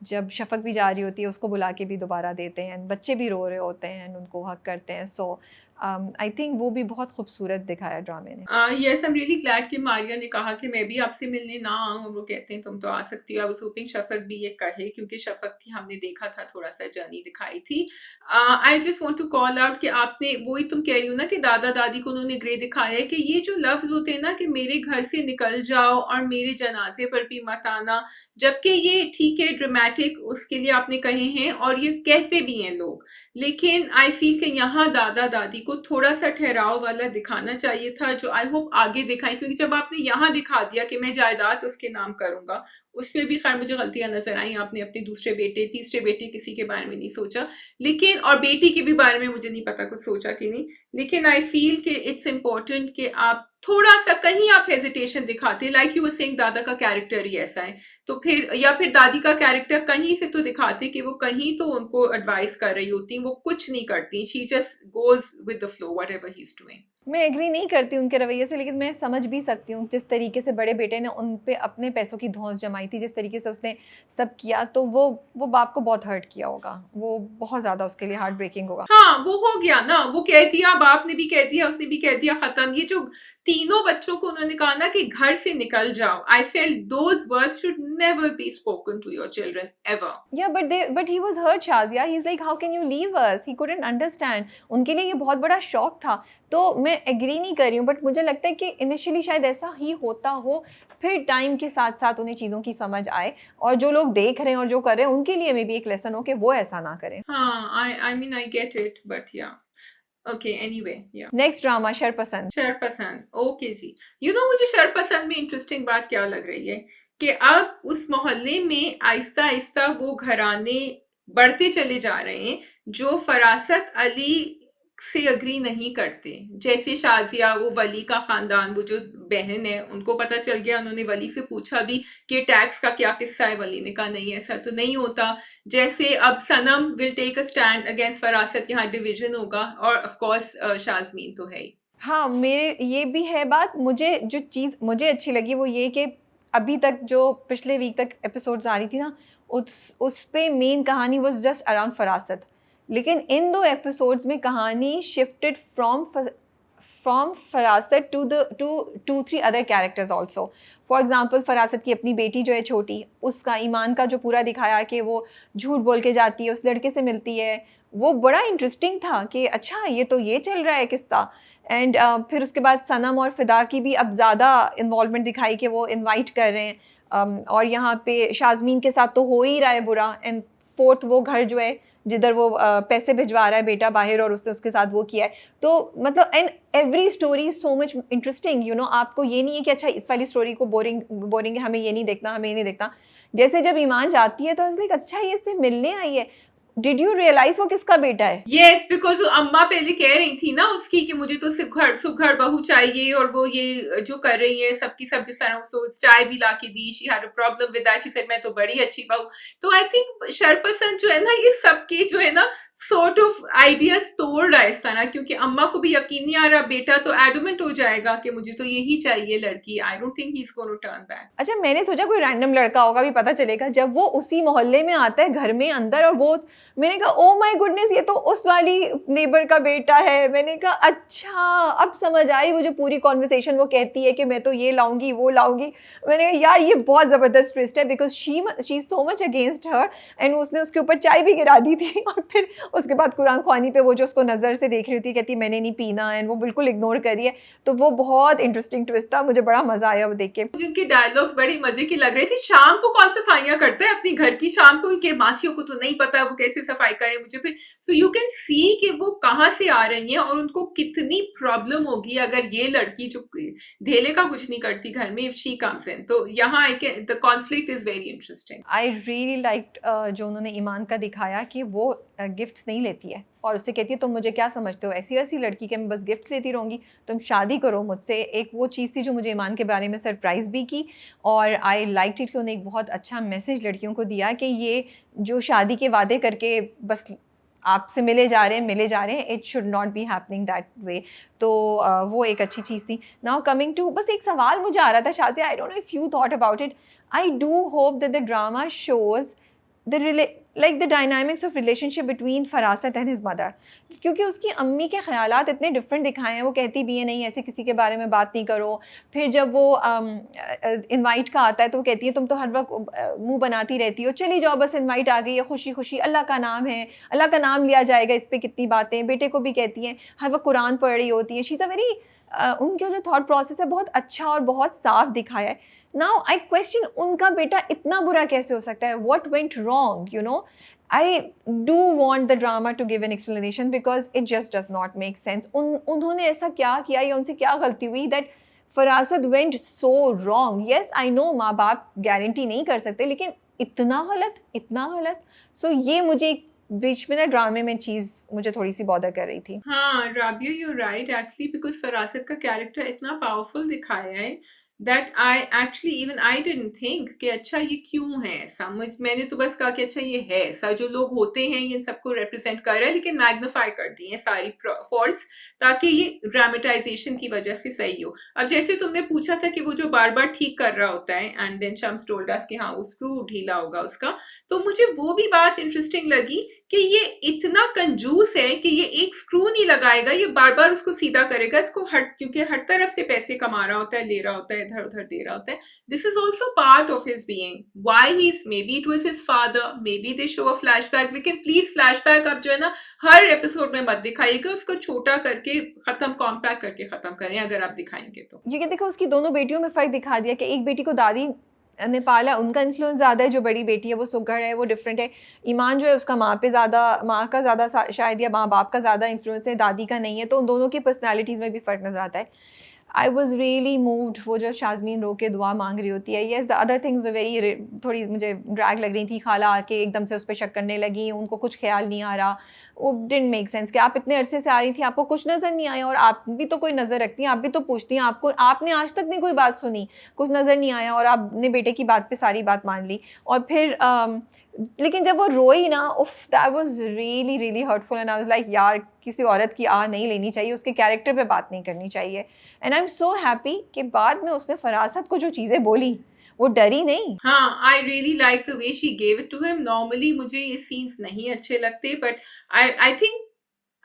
जब शफ़क़ भी जा रही होती है उसको बुला के भी दोबारा देते हैं, एंड बच्चे भी रो रहे होते हैं एंड उनको हक करते हैं। सो आई थिंक वो भी बहुत खूबसूरत दिखाया ड्रामे ने। Yes, I'm really glad कि मारिया ने कहा कि मैं भी आपसे मिलने ना आऊँ, वो कहते हैं तुम तो आ सकती हो। आई वाज होपिंग शफ़क़ भी ये कहे, क्योंकि शफ़क़ की हमने देखा था थोड़ा सा जर्नी दिखाई थी। I just want to call out कि आपने वही तुम कह रही हो ना कि दादा दादी को उन्होंने ग्रे दिखाया है, कि ये जो लफ्ज़ होते हैं ना कि मेरे घर से निकल जाओ और मेरे जनाजे पर भी मत आना, जबकि ये ठीक है ड्रामेटिक उसके लिए आपने कहे हैं और ये कहते भी हैं लोग, लेकिन आई फील कि यहाँ दादा दादी को थोड़ा सा ठहराव वाला दिखाना चाहिए था, जो आई होप आगे दिखाएं, क्योंकि जब आपने यहाँ दिखा दिया कि मैं जायदाद उसके नाम करूंगा, उसमें भी खैर मुझे गलतियां नजर आई। आपने अपने दूसरे बेटे तीसरे बेटे किसी के बारे में नहीं सोचा, लेकिन और बेटी के भी बारे में मुझे नहीं पता कुछ सोचा कि नहीं, लेकिन आई फील कि इट्स इम्पोर्टेंट कि आप थोड़ा सा कहीं आप हेजिटेशन दिखाते, लाइक यू वर सेइंग दादा का कैरेक्टर ही ऐसा है, तो फिर या फिर दादी का कैरेक्टर कहीं से तो दिखाते कि वो कहीं तो उनको एडवाइस कर रही होती, वो कुछ नहीं करती, she just goes with the flow whatever he is doing. मैं एग्री नहीं करती उनके रवैये से, लेकिन मैं समझ भी सकती हूँ जिस तरीके से बड़े बेटे ने उन पे अपने पैसों की धौंस जमाई थी, जिस तरीके से उसने सब किया, तो वो बाप को बहुत हर्ट किया होगा, वो बहुत ज़्यादा उसके लिए हार्ट ब्रेकिंग होगा। हाँ, वो हो गया ना, वो कह दिया, बाप ने भी कह दिया, उसने भी कह दिया, खत्म। ये जो तीनों बच्चों को उन्होंने कहा ना कि घर से निकल जाओ, I felt those words should never be spoken to your children ever. Yeah, but he was hurt, Shazia. He's like, how can you leave us? He couldn't understand. उनके लिए ये बहुत बड़ा शॉक था। तो मैं एग्री नहीं कर रही हूँ, बट मुझे लगता है कि इनिशियली शायद ऐसा ही होता हो, फिर टाइम के साथ साथ उन्हें चीज़ों की समझ आए, और जो लोग देख रहे हैं और जो कर रहे हैं उनके लिए मे भी एक लेसन हो कि वो ऐसा ना करें। हाँ, I mean I get it, but yeah. Okay, anyway, yeah. Next drama Sharpasand. Sharpasand, okay ji. You know मुझे शरपसंद में इंटरेस्टिंग बात क्या लग रही है कि अब उस मोहल्ले में आहिस्ता आहिस्ता वो घराने बढ़ते चले जा रहे हैं जो फरासत अली से अग्री नहीं करते, जैसे शाजिया, वो वली का खानदान, वो जो बहन है, उनको पता चल गया, उन्होंने वली से पूछा भी कि टैक्स का क्या किस्सा है, वली ने कहा नहीं ऐसा तो नहीं होता। जैसे अब Sanam will take a stand against Farasat, यहाँ डिवीजन होगा, और ऑफ कोर्स शाजमीन तो है ही। हाँ, मेरे ये भी है बात। मुझे जो चीज़ मुझे अच्छी लगी वो ये कि अभी तक जो पिछले वीक तक एपिसोड्स आ रही थी ना, उस पे मेन कहानी वाज जस्ट अराउंड फरासत, लेकिन इन 2 एपिसोड्स में कहानी shifted from Farasat to 2-3 other characters also. For example, Farasat की अपनी बेटी जो है छोटी, उसका ईमान का जो पूरा दिखाया कि वो झूठ बोल के जाती है, उस लड़के से मिलती है, वो बड़ा इंटरेस्टिंग था कि अच्छा ये तो ये चल रहा है किस्सा। एंड फिर उसके बाद सनम और फिदा की भी अब ज़्यादा इन्वॉल्वमेंट दिखाई कि वो इनवाइट कर रहे हैं, और यहाँ पे शाजमीन के साथ तो हो ही रहा है बुरा। एंड फोर्थ वो घर जो है जिधर वो पैसे भिजवा रहा है बेटा बाहर, और उसने उसके साथ वो किया है, तो मतलब and every story so much interesting, you know. आपको ये नहीं है कि अच्छा इस वाली स्टोरी को बोरिंग है, हमें ये नहीं देखना, हमें ये नहीं देखना। जैसे जब ईमान जाती है तो लाइक अच्छा ये इससे मिलने आई है, डिड यू रियलाइज वो किसका बेटा है? यस, बिकॉज अम्मा पहले कह रही थी ना उसकी कि मुझे तो सुघड़ सुघड़ बहू चाहिए, और वो ये जो कर रही है सबकी सब, जिस तरह उसको चाय भी ला के दी, she had a problem with that, she said मैं तो बड़ी अच्छी बहू। तो आई थिंक शरपसंद जो है ना, ये सबके जो है ना सॉर्ट ऑफ आइडियाज तोड़ रहा है इस तरह, क्योंकि अम्मा को भी यकीन नहीं आ रहा, बेटा तो एडमेंट हो जाएगा कि मुझे तो यही चाहिए लड़की। I don't think he is going to turn back. अच्छा, मैंने सोचा कोई रैंडम लड़का होगा, भी पता चलेगा जब वो उसी मोहल्ले में आता है घर में अंदर, और वो, मैंने कहा ओ माय गुडनेस, ये तो उस वाली नेबर का बेटा है। मैंने कहा अच्छा, अब समझ आई वो जो पूरी कॉन्वर्सेशन वो कहती है कि मैं तो ये लाऊंगी वो लाऊंगी। मैंने कहा यार ये बहुत ज़बरदस्त ट्विस्ट है, because she so much against her, and उसने उसके ऊपर चाय भी गिरा दी थी और फिर उसके बाद कुरान ख्वानी पे वो जो उसको नज़र से देख रही थी, कहती मैंने नहीं पीना, एंड वो बिल्कुल इग्नोर करी है। तो वो बहुत इंटरेस्टिंग ट्विस्ट था, मुझे बड़ा मज़ा आया वो देख के। जिनके डायलॉग्स बड़ी मजे की लग रहे थे। शाम को कौन सफाइयां करता है अपनी घर की, शाम को के मासियों को तो नहीं पता वो कैसे सफाई करे मुझे फिर। सो यू कैन सी कि वो कहाँ से आ रही हैं और उनको कितनी प्रॉब्लम होगी अगर ये लड़की जो धेले का कुछ नहीं करती घर में, इफ शी कम्स इन। तो यहाँ I can, the conflict is very interesting. I really liked जो उन्होंने ईमान का दिखाया कि वो गिफ्ट नहीं लेती है और उससे कहती है तुम मुझे क्या समझते हो, ऐसी वैसी लड़की के मैं बस गिफ्ट लेती रहूँगी, तुम शादी करो मुझसे। एक वो चीज़ थी जो मुझे ईमान के बारे में सरप्राइज़ भी की, और आई लाइक इट कि उन्होंने एक बहुत अच्छा मैसेज लड़कियों को दिया कि ये जो शादी के वादे करके बस आपसे मिले जा रहे हैं, it should not be happening that way. तो वो एक अच्छी चीज़ थी। नाउ कमिंग टू, बस एक सवाल मुझे आ रहा था शाज़िया, आई don't know if you thought about it. I do hope that the drama shows the dynamics of relationship between फरासत and his mother, क्योंकि उसकी अम्मी के ख्यालात इतने डिफरेंट दिखाए हैं। वो कहती भी है नहीं ऐसे किसी के बारे में बात नहीं करो, फिर जब वो इनवाइट का आता है तो वो कहती है तुम तो हर वक्त मुंह बनाती रहती हो, चली जाओ बस इनवाइट आ गई है, खुशी खुशी, अल्लाह का नाम है, अल्लाह का नाम लिया जाएगा, इस पर कितनी बातें। बेटे को भी कहती हैं, हर वक्त कुरान पढ़ रही होती है। शी इज़ अ वेरी, उनका जो थॉट प्रोसेस है बहुत अच्छा और बहुत साफ दिखाया है। नाउ आई क्वेश्चन, उनका बेटा इतना बुरा कैसे हो सकता है? What went wrong, you know? I do want the drama to give an explanation because it just does not make sense. उन्होंने ऐसा क्या किया या उनसे क्या गलती हुई that Farasat went so wrong? Yes I know माँ बाप गारंटी नहीं कर सकते, लेकिन इतना गलत, इतना गलत। सो ये मुझे बीच में ना ड्रामे में चीज़ मुझे थोड़ी सी बॉदर कर रही थी। हाँ, Rabia, you right actually, because Farasat का कैरेक्टर इतना पावरफुल दिखाया है that I actually even I didn't think कि अच्छा ये क्यों है ऐसा। मैंने तो बस कहा कि अच्छा ये है ऐसा, जो लोग होते हैं ये इन सबको रिप्रेजेंट कर रहा है, लेकिन मैग्नीफाई कर दी है सारी फॉल्ट्स ताकि ये ड्रामेटाइजेशन की वजह से सही हो। अब जैसे तुमने पूछा था कि वो जो बार बार ठीक कर रहा होता है and then Shams told us कि हाँ वो स्क्रू ढीला होगा उसका, तो मुझे वो भी बात इंटरेस्टिंग लगी कि ये इतना कंजूस है कि ये एक स्क्रू नहीं लगाएगा, ये बार बार उसको सीधा करेगा, इसको क्योंकि हर तरफ से पैसे कमा रहा होता है, ले रहा होता है, इधर उधर दे रहा होता है। This is also part of his being, why he is, may be it was his father, may be they show a flashback, लेकिन प्लीज फ्लैशबैक अब जो है ना हर एपिसोड में मत दिखाइएगा, उसको छोटा करके खत्म, कॉम्पैक्ट करके खत्म करें अगर आप दिखाएंगे तो। ये देखो उसकी दोनों बेटियों में फ़र्क दिखा दिया कि एक बेटी को दादी ने पाला, उनका इन्फ्लुएंस ज़्यादा है, जो बड़ी बेटी है वो सुघड़ है, वो डिफरेंट है। ईमान जो है उसका माँ पे ज़्यादा, माँ का ज़्यादा शायद, या माँ बाप का ज़्यादा इन्फ्लुएंस है, दादी का नहीं है। तो उन दोनों की पर्सनैलिटीज़ में भी फ़र्क नज़र आता है। आई वॉज रियली मूव्ड वो जब शाज़मीन रो के दुआ मांग रही होती है। Yes, the other things very, थोड़ी मुझे ड्रैग लग रही थी। खाला आके एकदम से उस पर शक करने लगी, उनको कुछ ख्याल नहीं आ रहा। वो डिडंट मेक सेंस कि आप इतने अरसे से आ रही थी, आपको कुछ नज़र नहीं आया, और आप भी तो कोई नज़र रखती हैं, आप भी तो पूछती हैं, आपको, आपने आज तक नहीं कोई बात सुनी, कुछ नज़र नहीं आया, और आपने बेटे की बात पे सारी बात मान ली। और फिर लेकिन जब वो रोई ना, उफ, that was really really hurtful, and I was like यार किसी औरत की आ नहीं लेनी चाहिए, उसके कैरेक्टर पे बात नहीं करनी चाहिए। And I am so happy कि बाद में उसने फरासत को जो चीज़ें बोली वो डरी नहीं। हाँ, I really like the way she gave it to him. Normally मुझे ये सीन्स नहीं अच्छे लगते, but I think,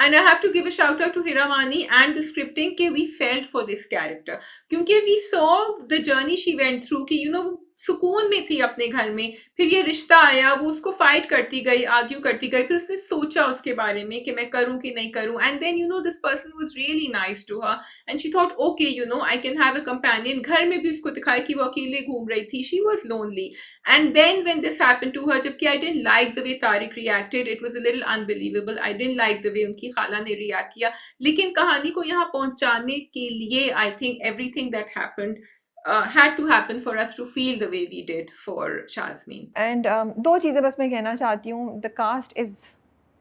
and I have to give a shout out to Hiramani and the scripting कि we felt for this character, क्योंकि we saw the journey she went through कि सुकून में थी अपने घर में, फिर ये रिश्ता आया, वो उसको फाइट करती गई, आर्ग्यू करती गई, फिर उसने सोचा उसके बारे में कि मैं करूं कि नहीं करूं, and then this person was really nice to her and she thought okay I can have a companion. घर में भी उसको दिखाया कि वो अकेले घूम रही थी, she was lonely, and then when this happened to her, जबकि I didn't like the way Tariq reacted, it was a little unbelievable, I didn't like the way उनकी खाला ने रिएक्ट किया, लेकिन कहानी को यहाँ पहुंचाने के लिए I think everything that happened had to happen for us to feel the way we did for Shazmeen. And दो चीज़ें बस मैं कहना चाहती हूँ। The cast is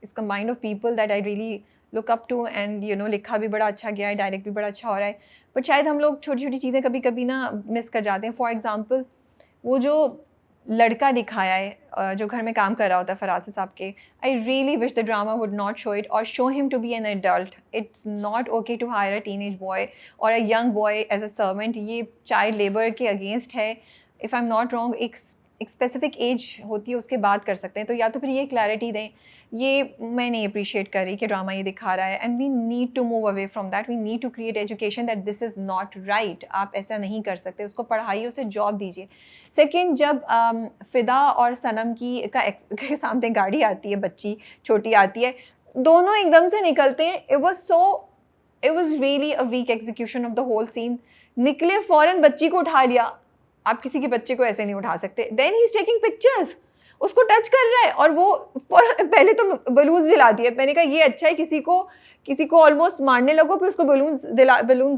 is combined of people that I really look up to, and you know लिखा भी बड़ा अच्छा गया है, डायरेक्ट भी बड़ा अच्छा हो रहा है, बट शायद हम लोग छोटी छोटी चीज़ें कभी कभी ना मिस कर जाते हैं. फॉर एग्जाम्पल वो जो लड़का दिखाया है जो घर में काम कर रहा होता है फराज साहब के, I really wish the drama would not show it or show him to be an adult. It's not okay to hire a teenage boy or a young boy as a servant. ये child labour के against है. If I am not wrong, एक specific age होती है उसके बाद कर सकते हैं. तो या तो फिर ये क्लैरिटी दें. ये मैं नहीं अप्रिशिएट कर रही कि ड्रामा ये दिखा रहा है, and we need to move away from that. We need to create education that this is not right. आप ऐसा नहीं कर सकते. उसको पढ़ाइए, उसे जॉब दीजिए. सेकेंड, जब फ़िदा और सनम की के सामने गाड़ी आती है, बच्ची छोटी आती है, दोनों एकदम से निकलते हैं. It was really a weak execution of the whole scene. निकले फ़ौरन बच्ची को उठा लिया. आप किसी के बच्चे को ऐसे नहीं उठा सकते. Then he is taking pictures, उसको टच कर रहा है और वो पहले तो बलून्स दिला दिए. मैंने कहा ये अच्छा है, किसी को ऑलमोस्ट मारने लगो, फिर उसको बलून्स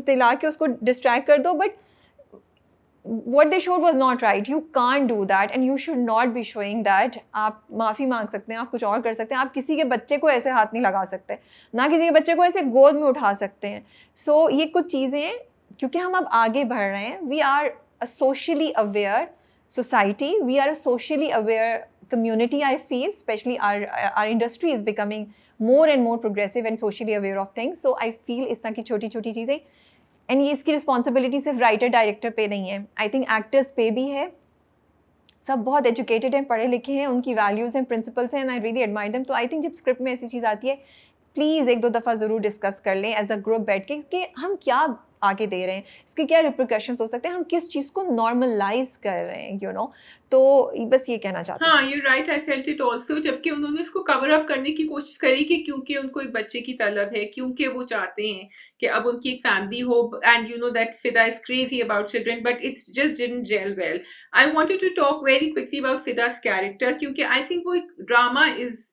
दिला के उसको डिस्ट्रैक्ट कर दो. But what they showed was not right. You can't do that and you should not be showing that. आप माफ़ी मांग सकते हैं, आप कुछ और कर सकते हैं. आप किसी के बच्चे को ऐसे हाथ नहीं लगा सकते, ना किसी के बच्चे को ऐसे गोद में उठा सकते हैं. सो ये कुछ चीज़ें हैं, क्योंकि हम अब आगे बढ़ रहे हैं. We are a socially aware society, we are a socially aware community. I feel especially our industry is becoming more and more progressive and socially aware of things. So I feel इस तरह की छोटी छोटी चीज़ें, and ये इसकी responsibility सिर्फ writer director पे नहीं है, आई थिंक एक्टर्स पे भी है. सब बहुत एजुकेटेड हैं, पढ़े लिखे हैं, उनकी वैल्यूज़ हैं, प्रिंसिपल्स हैं, and I really admire them. तो आई थिंक जब स्क्रिप्ट में ऐसी चीज़ आती है, प्लीज़ एक दो दफ़ा ज़रूर डिस्कस कर लें एज अ ग्रुप बैठ के कि हम क्या आगे दे रहे हैं, इसके क्या रिप्रिकॉशंस हो सकते हैं, हम किस चीज़ को नॉर्मलाइज कर रहे हैं, यू नो. तो बस ये कहना चाहती हूँ. हाँ, you right, I felt it also. जबकि उन्होंने इसको कवर अप करने की कोशिश करी कि क्योंकि उनको एक बच्चे की तलब है, क्योंकि वो चाहते हैं कि अब उनकी एक फैमिली हो, and you know that Fida is crazy about children, but it's just didn't gel well. I wanted to talk very quickly about Fida's character, क्योंकि आई थिंक वो एक drama is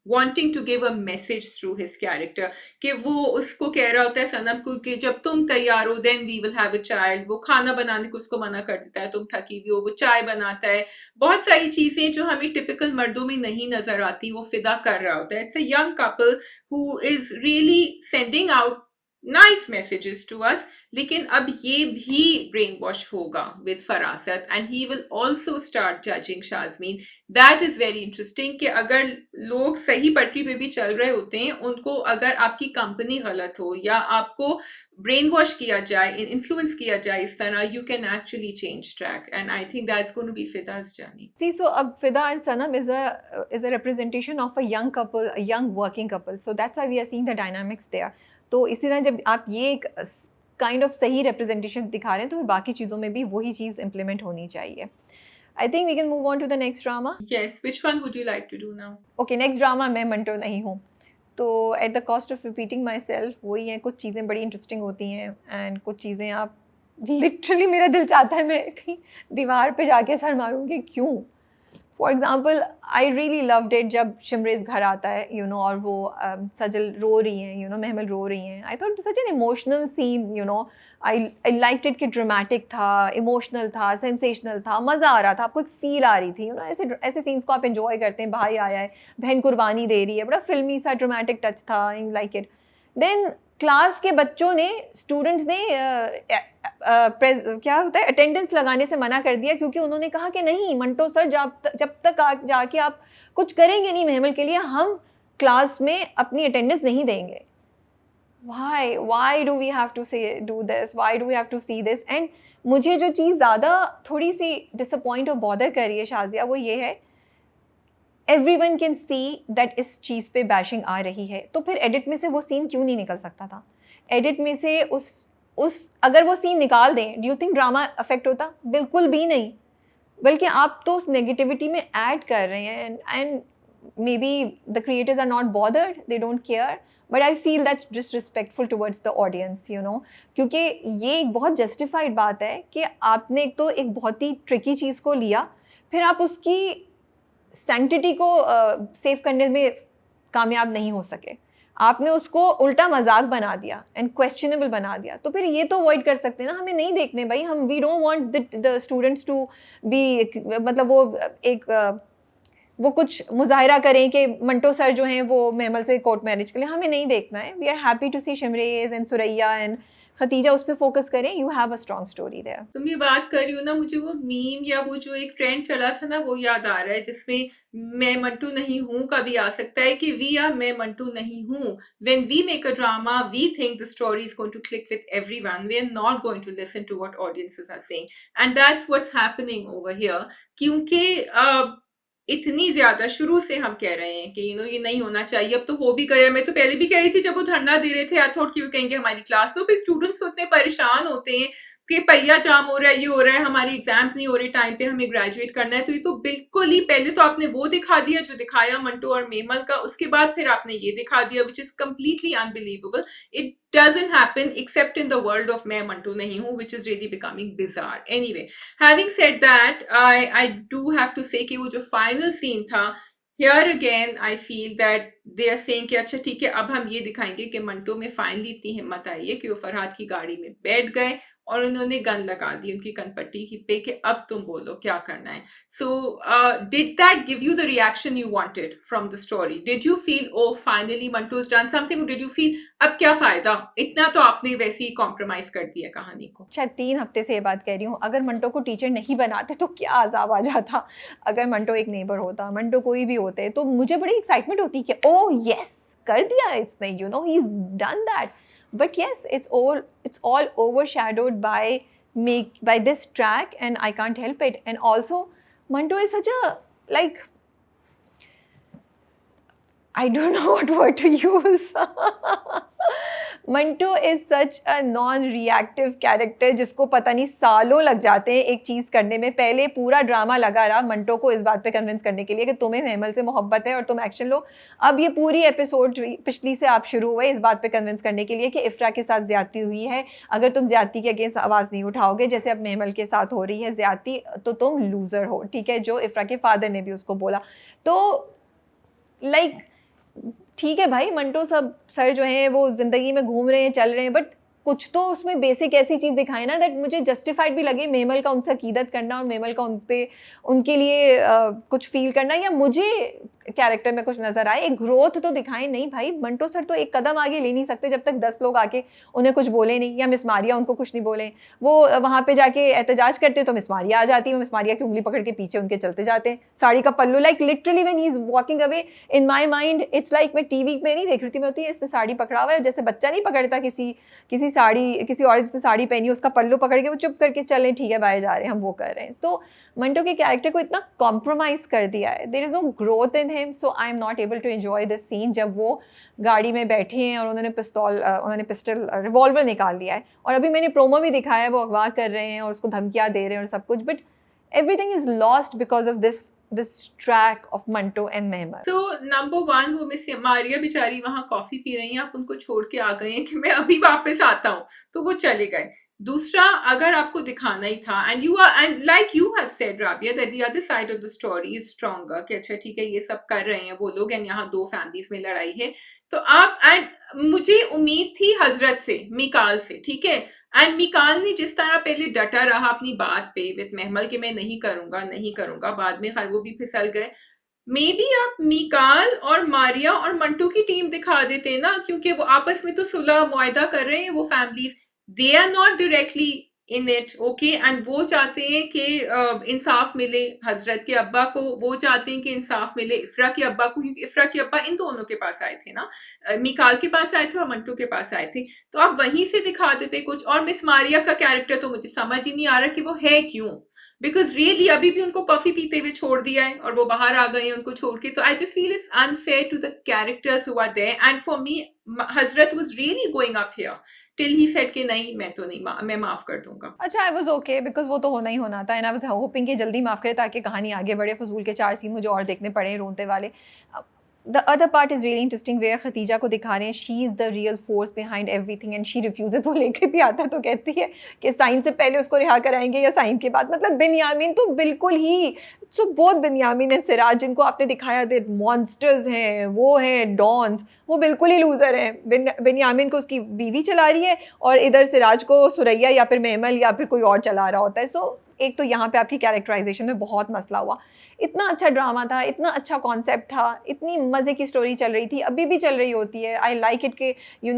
wanting to give a message through his character, कि वो उसको कह रहा होता है सनम को कि जब तुम तैयार हो then we will have a child. वो खाना बनाने को उसको मना कर देता है, तुम थकी भी हो. वो चाय बनाता है. बहुत सारी चीजें जो हमें टिपिकल मर्दों में नहीं नजर आती वो फिदा कर रहा होता है. It's a young couple who is really sending out nice messages to us. लेकिन अब ये भी ब्रेन वॉश होगा with Farasat, and he will also start judging Shazmeen. That is very interesting कि अगर लोग सही पटरी पे भी चल रहे होते हैं, उनको अगर आपकी कंपनी गलत हो या आपको ब्रेन वॉश किया जाए, इन्फ्लुएंस किया जाए इस तरह, you can actually change track. And I think that's going to be Fida's journey. See, so Fida and Sanam is a representation of a young couple, a young working couple. So that's why we are seeing the dynamics there. तो इसी तरह जब आप ये एक kind of सही representation दिखा रहे हैं, तो फिर बाकी चीज़ों में भी वही चीज़ इम्प्लीमेंट होनी चाहिए. I think we can move on to the next drama. Yes, which one would you like to do now? Okay, next drama मैं मंटो नहीं हूँ. तो at the cost of repeating myself, वही है, कुछ चीज़ें बड़ी इंटरेस्टिंग होती हैं एंड कुछ चीज़ें आप लिटरली मेरा दिल चाहता है मैं कहीं दीवार पे जाके सर मारूँगी क्यों. For example, I really loved it जब शिमरेज़ घर आता है, यू नो, और वो सजल रो रही हैं, यू नो, महमल रो रही हैं. I thought such an emotional scene, you know. I liked it कि ड्रामेटिक था, इमोशनल था, सेंसेशनल था, मज़ा आ रहा था, आपको एक फील आ रही थी, यू नो. ऐसे ऐसे सीन्स को आप इन्जॉय करते हैं. भाई आया है, बहन कुर्बानी दे रही है, बड़ा फिल्मी सा ड्रामेटिक टच था. I like it. Then class के बच्चों ने, स्टूडेंट्स ने क्या होता है, अटेंडेंस लगाने से मना कर दिया, क्योंकि उन्होंने कहा कि नहीं मंटो सर, जब तक जाके आप कुछ करेंगे नहीं महमल के लिए, हम क्लास में अपनी अटेंडेंस नहीं देंगे. why do we have to do this, why do we have to see this? And मुझे जो चीज़ ज़्यादा थोड़ी सी डिसअपॉइंट और बॉदर कर रही है शाज़िया, वो ये है, एवरीवन कैन सी दैट इस चीज़ पे बैशिंग आ रही है, तो फिर एडिट में से वो सीन क्यों नहीं निकल सकता था? एडिट में से उस अगर वो सीन निकाल दें, do you think drama affect होता? बिल्कुल भी नहीं. बल्कि आप तो उस नेगेटिविटी में ऐड कर रहे हैं, and maybe the creators are not bothered, they don't care, but I feel that's disrespectful towards the audience, you know. क्योंकि ये एक बहुत जस्टिफाइड बात है कि आपने एक तो एक बहुत ही ट्रिकी चीज़ को लिया, फिर आप उसकी सैंक्टिटी को सेव करने में कामयाब नहीं हो सके, आपने उसको उल्टा मजाक बना दिया एंड क्वेश्चनेबल बना दिया. तो फिर ये तो अवॉइड कर सकते हैं ना, हमें नहीं देखने भाई. हम we don't want the students to be, मतलब वो एक वो कुछ मुज़ाहिरा करें कि मंटो सर जो हैं वो महमल से कोर्ट मैरिज के लिए, हमें नहीं देखना है। We are happy to see Shimrez and Suraiya and Khatija, उस पे फोकस करें। You have a strong story there. तुम ये बात कर रही हो ना, मुझे वो मीम या वो जो एक ट्रेंड चला था ना वो याद आ रहा है, जिसमें मैं मंटू नहीं हूँ का भी आ सकता है कि वी आर मैं मंटू नहीं हूँ। When we make a drama we think the story is going to click with everyone, we are not going to listen to what audiences are saying, and that's what's happening over here. क्योंकि इतनी ज्यादा शुरू से हम कह रहे हैं कि ये नहीं होना चाहिए, अब तो हो भी गया। मैं तो पहले भी कह रही थी जब वो धरना दे रहे थे, आई थॉट कि वो कहेंगे हमारी क्लास, तो फिर स्टूडेंट्स तो इतने परेशान होते हैं कि पहिया जाम हो रहा है, ये हो रहा है, हमारी एग्जाम्स नहीं हो रही टाइम पे, हमें ग्रेजुएट करना है। तो ये तो बिल्कुल ही, पहले तो आपने वो दिखा दिया जो दिखाया मंटो और मेमल का, उसके बाद फिर आपने ये दिखा दिया which is completely unbelievable. It doesn't happen except in the world of मैं मंटू नहीं हूँ, which is really becoming bizarre. Anyway, having said that, I do have to say कि वो जो final scene था, here again I feel that they are saying कि अच्छा ठीक है, अब हम ये दिखाएंगे कि मंटो में फाइनली इतनी हिम्मत आई है कि वो फरहाद की गाड़ी में बैठ गए और उन्होंने गन लगा दी उनकी कनपट्टी पे कि अब तुम बोलो क्या करना है। So did that give you the reaction you wanted from the story? Did you feel oh finally Manto is done something, did you feel अब क्या फायदा, इतना तो आपने वैसे ही कॉम्प्रोमाइज कर दिया कहानी को? शायद 3 हफ्ते से ये बात कह रही हूँ, अगर मंटो को टीचर नहीं बनाते तो क्या अज़ाब आ जाता। अगर मंटो एक नेबर होता, मंटो कोई भी होते, तो मुझे बड़ी एक्साइटमेंट होती कि ओह येस, कर दिया इसने, he is done that. But yes, it's all overshadowed by this track, and I can't help it. And also, Manto is such a, like, I don't know what word to use. Manto is such a non reactive character जिसको पता नहीं सालों लग जाते हैं एक चीज़ करने में। पहले पूरा ड्रामा लगा रहा मंटो को इस बात पे कन्विंस करने के लिए कि तुम्हें महमल से मोहब्बत है और तुम एक्शन लो। अब ये पूरी एपिसोड पिछली से आप शुरू हुए इस बात पे कन्विंस करने के लिए कि इफ्रा के साथ ज्यादती हुई है। अगर तुम ज्यादती के अगेंस्ट आवाज़ नहीं उठाओगे जैसे अब महमल के साथ हो रही है ज्यादती, तो तुम लूज़र हो। ठीक है, जो इफ्रा के फादर ने भी उसको बोला। तो लाइक ठीक है भाई, मंटो सब सर जो हैं वो ज़िंदगी में घूम रहे हैं, चल रहे हैं, बट कुछ तो उसमें बेसिक ऐसी चीज़ दिखाए ना दैट मुझे जस्टिफाइड भी लगे। मेमल का उनसे अकीदत करना और मेमल का उनके लिए कुछ फील करना, या मुझे कैरेक्टर में कुछ नज़र आए, एक ग्रोथ तो दिखाएं। नहीं भाई, मंटो सर तो एक कदम आगे ले नहीं सकते जब तक 10 लोग आके उन्हें कुछ बोले नहीं, या मिस मारिया उनको कुछ नहीं बोले। वो वहाँ पे जाके एहतजाज करते तो मिस मारिया आ जाती है, मिस मारिया की उंगली पकड़ के पीछे उनके चलते जाते हैं, साड़ी का पल्लू, like literally when he is walking away in my mind it's like, मैं टीवी में नहीं देख रही थी, मैं होती है इसने साड़ी पकड़ा हुआ है, जैसे बच्चा नहीं पकड़ता किसी साड़ी, किसी और जिसने साड़ी पहनी उसका पल्लू पकड़ के वो चुप करके चलें ठीक है बाहर जा रहे हैं, हम वो कर रहे हैं। तो मंटो के कैरेक्टर को इतना कॉम्प्रोमाइज कर दिया है, there is no growth in him, so I am not able to enjoy this scene. जब वो गाड़ी में बैठे हैं और उन्होंने पिस्टल रिवॉल्वर निकाल लिया है, और अभी मैंने प्रोमो भी दिखाया है वो अगवा कर रहे हैं और उसको धमकियाँ दे रहे हैं और सब कुछ, but everything is lost because of this track of Manto and Mehmet. So number one, वो मिस मारिया बेचारी वहां कॉफी पी रही हैं, आप उनको छोड़ के आ गए हैं कि मैं अभी वापस आता हूँ, तो वो चले गए। दूसरा, अगर आपको दिखाना ही था and like you have said Rabia that the other side of the story is stronger, कि अच्छा ठीक है ये सब कर रहे हैं वो लोग एंड यहाँ दो फैमिलीज में लड़ाई है, तो आप एंड मुझे उम्मीद थी हजरत से, मिकाल से, ठीक है, एंड मिकाल ने जिस तरह पहले डटा रहा अपनी बात पे विद महमल कि मैं नहीं करूंगा, बाद में खैर वो भी फिसल गए। मे बी आप मिकाल और मारिया और मंटू की टीम दिखा देते ना, क्योंकि वो आपस में तो सुलह मुआयदा कर रहे हैं वो families, they are not directly in it, okay, and वो चाहते हैं कि इंसाफ मिले हजरत के अब्बा को, वो चाहते हैं कि इंसाफ मिले इफ्रा के अब्बा को, क्योंकि इफ्रा के अब्बा इन दोनों के पास आए थे ना, मिकाल के पास आए थे और मंटू के पास आए थे, तो आप वहीं से दिखा देते कुछ। और मिस मारिया का कैरेक्टर तो मुझे समझ ही नहीं आ रहा कि वो है क्यों, बिकॉज रियली अभी भी उनको कॉफी पीते हुए छोड़ दिया है और वो बाहर आ गए हैं उनको छोड़ के, तो I just feel it's unfair to the characters who are there, and for me Hazrat was really going up here till he said कि नहीं मैं तो नहीं मैं माफ कर दूंगा। अच्छा, आई वाज ओके बिकॉज वो तो होना ही होना था, एंड आई वाज होपिंग कि जल्दी माफ करे ताकि कहानी आगे बढ़े। फजूल के 4 सीन मुझे और देखने पड़े रोते वाले। The other part is really interesting where Khateeja को दिखा रहे हैं she is the real force behind everything and she refuses. वो लेके भी आता तो कहती है कि साइन से पहले उसको रिहा कराएंगे या साइन के बाद। मतलब बिन्यामीन तो बिल्कुल ही, so both Binyamin and Siraj जिनको आपने दिखाया दे मॉन्स्टर्स हैं, वो हैं डॉन्स, वो बिल्कुल ही लूज़र हैं। बिन्यामीन को उसकी बीवी चला रही है और इधर सिराज को सुरैया या फिर मेमल या फिर कोई और चला रहा होता है। सो एक तो यहाँ पे आपकी कैरेक्टराइजेशन में बहुत मसला हुआ। इतना अच्छा ड्रामा था, इतना अच्छा कॉन्सेप्ट था, इतनी मज़े की स्टोरी चल रही थी, अभी भी चल रही होती है। आई लाइक इट कि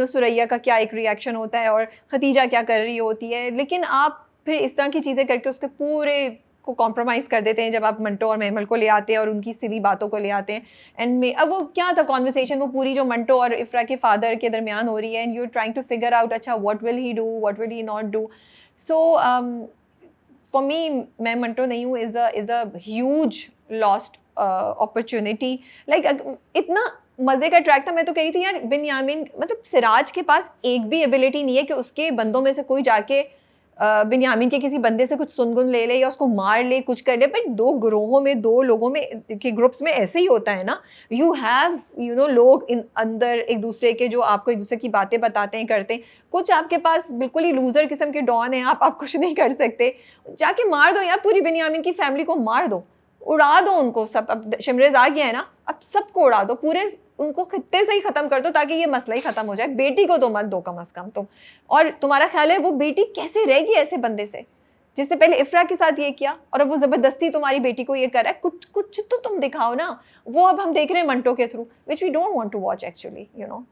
सुरैया का क्या एक रिएक्शन होता है और खतीजा क्या कर रही होती है, लेकिन आप फिर इस तरह की चीज़ें करके उसके पूरे को कॉम्प्रोमाइज़ कर देते हैं जब आप मंटो और महमल को ले आते हैं और उनकी सिली बातों को ले आते हैं। एंड में अब वो क्या था कॉन्वर्सेशन, वो पूरी जो मंटो और इफ्रा के फादर के दरमियान हो रही है, and you are trying to figure out अच्छा what will he do, what will he not do. So for me, Main Manto नहीं Hoon is a huge lost opportunity. Like इतना मज़े का ट्रैक था, मैं तो कह रही थी यार बिन्यामिन, मतलब सिराज के पास एक भी एबिलिटी नहीं है कि उसके बंदों में से कोई जाके बिन्यामिन के किसी बंदे से कुछ सुन-गुन ले ले या उसको मार ले, कुछ कर ले। बट 2 गिरोहों में, 2 लोगों में के ग्रुप्स में ऐसे ही होता है ना। यू हैव लोग इन अंदर एक-दूसरे के जो आपको एक-दूसरे की बातें बताते हैं, करते हैं। कुछ आपके पास बिल्कुल ही लूज़र किस्म के डॉन हैं, आप कुछ नहीं कर सकते। जाके मार दो यार, पूरी बिन्यामिन की फैमिली को मार दो। उड़ा दो उनको सब। अब शमरेज़ आ गया है ना, अब सबको उड़ा दो, पूरे उनको खत्ते से ही ख़त्म कर दो ताकि ये मसला ही ख़त्म हो जाए। बेटी को तो मत दो कम से कम तुम। और तुम्हारा ख़्याल है वो बेटी कैसे रहेगी ऐसे बंदे से, जिसने पहले इफ़्रा के साथ ये किया और अब वो ज़बरदस्ती तुम्हारी बेटी को ये कर रहा है। कुछ कुछ तो तुम दिखाओ ना। वो अब हम देख रहे हैं मंटो के through, which we don't want to watch actually.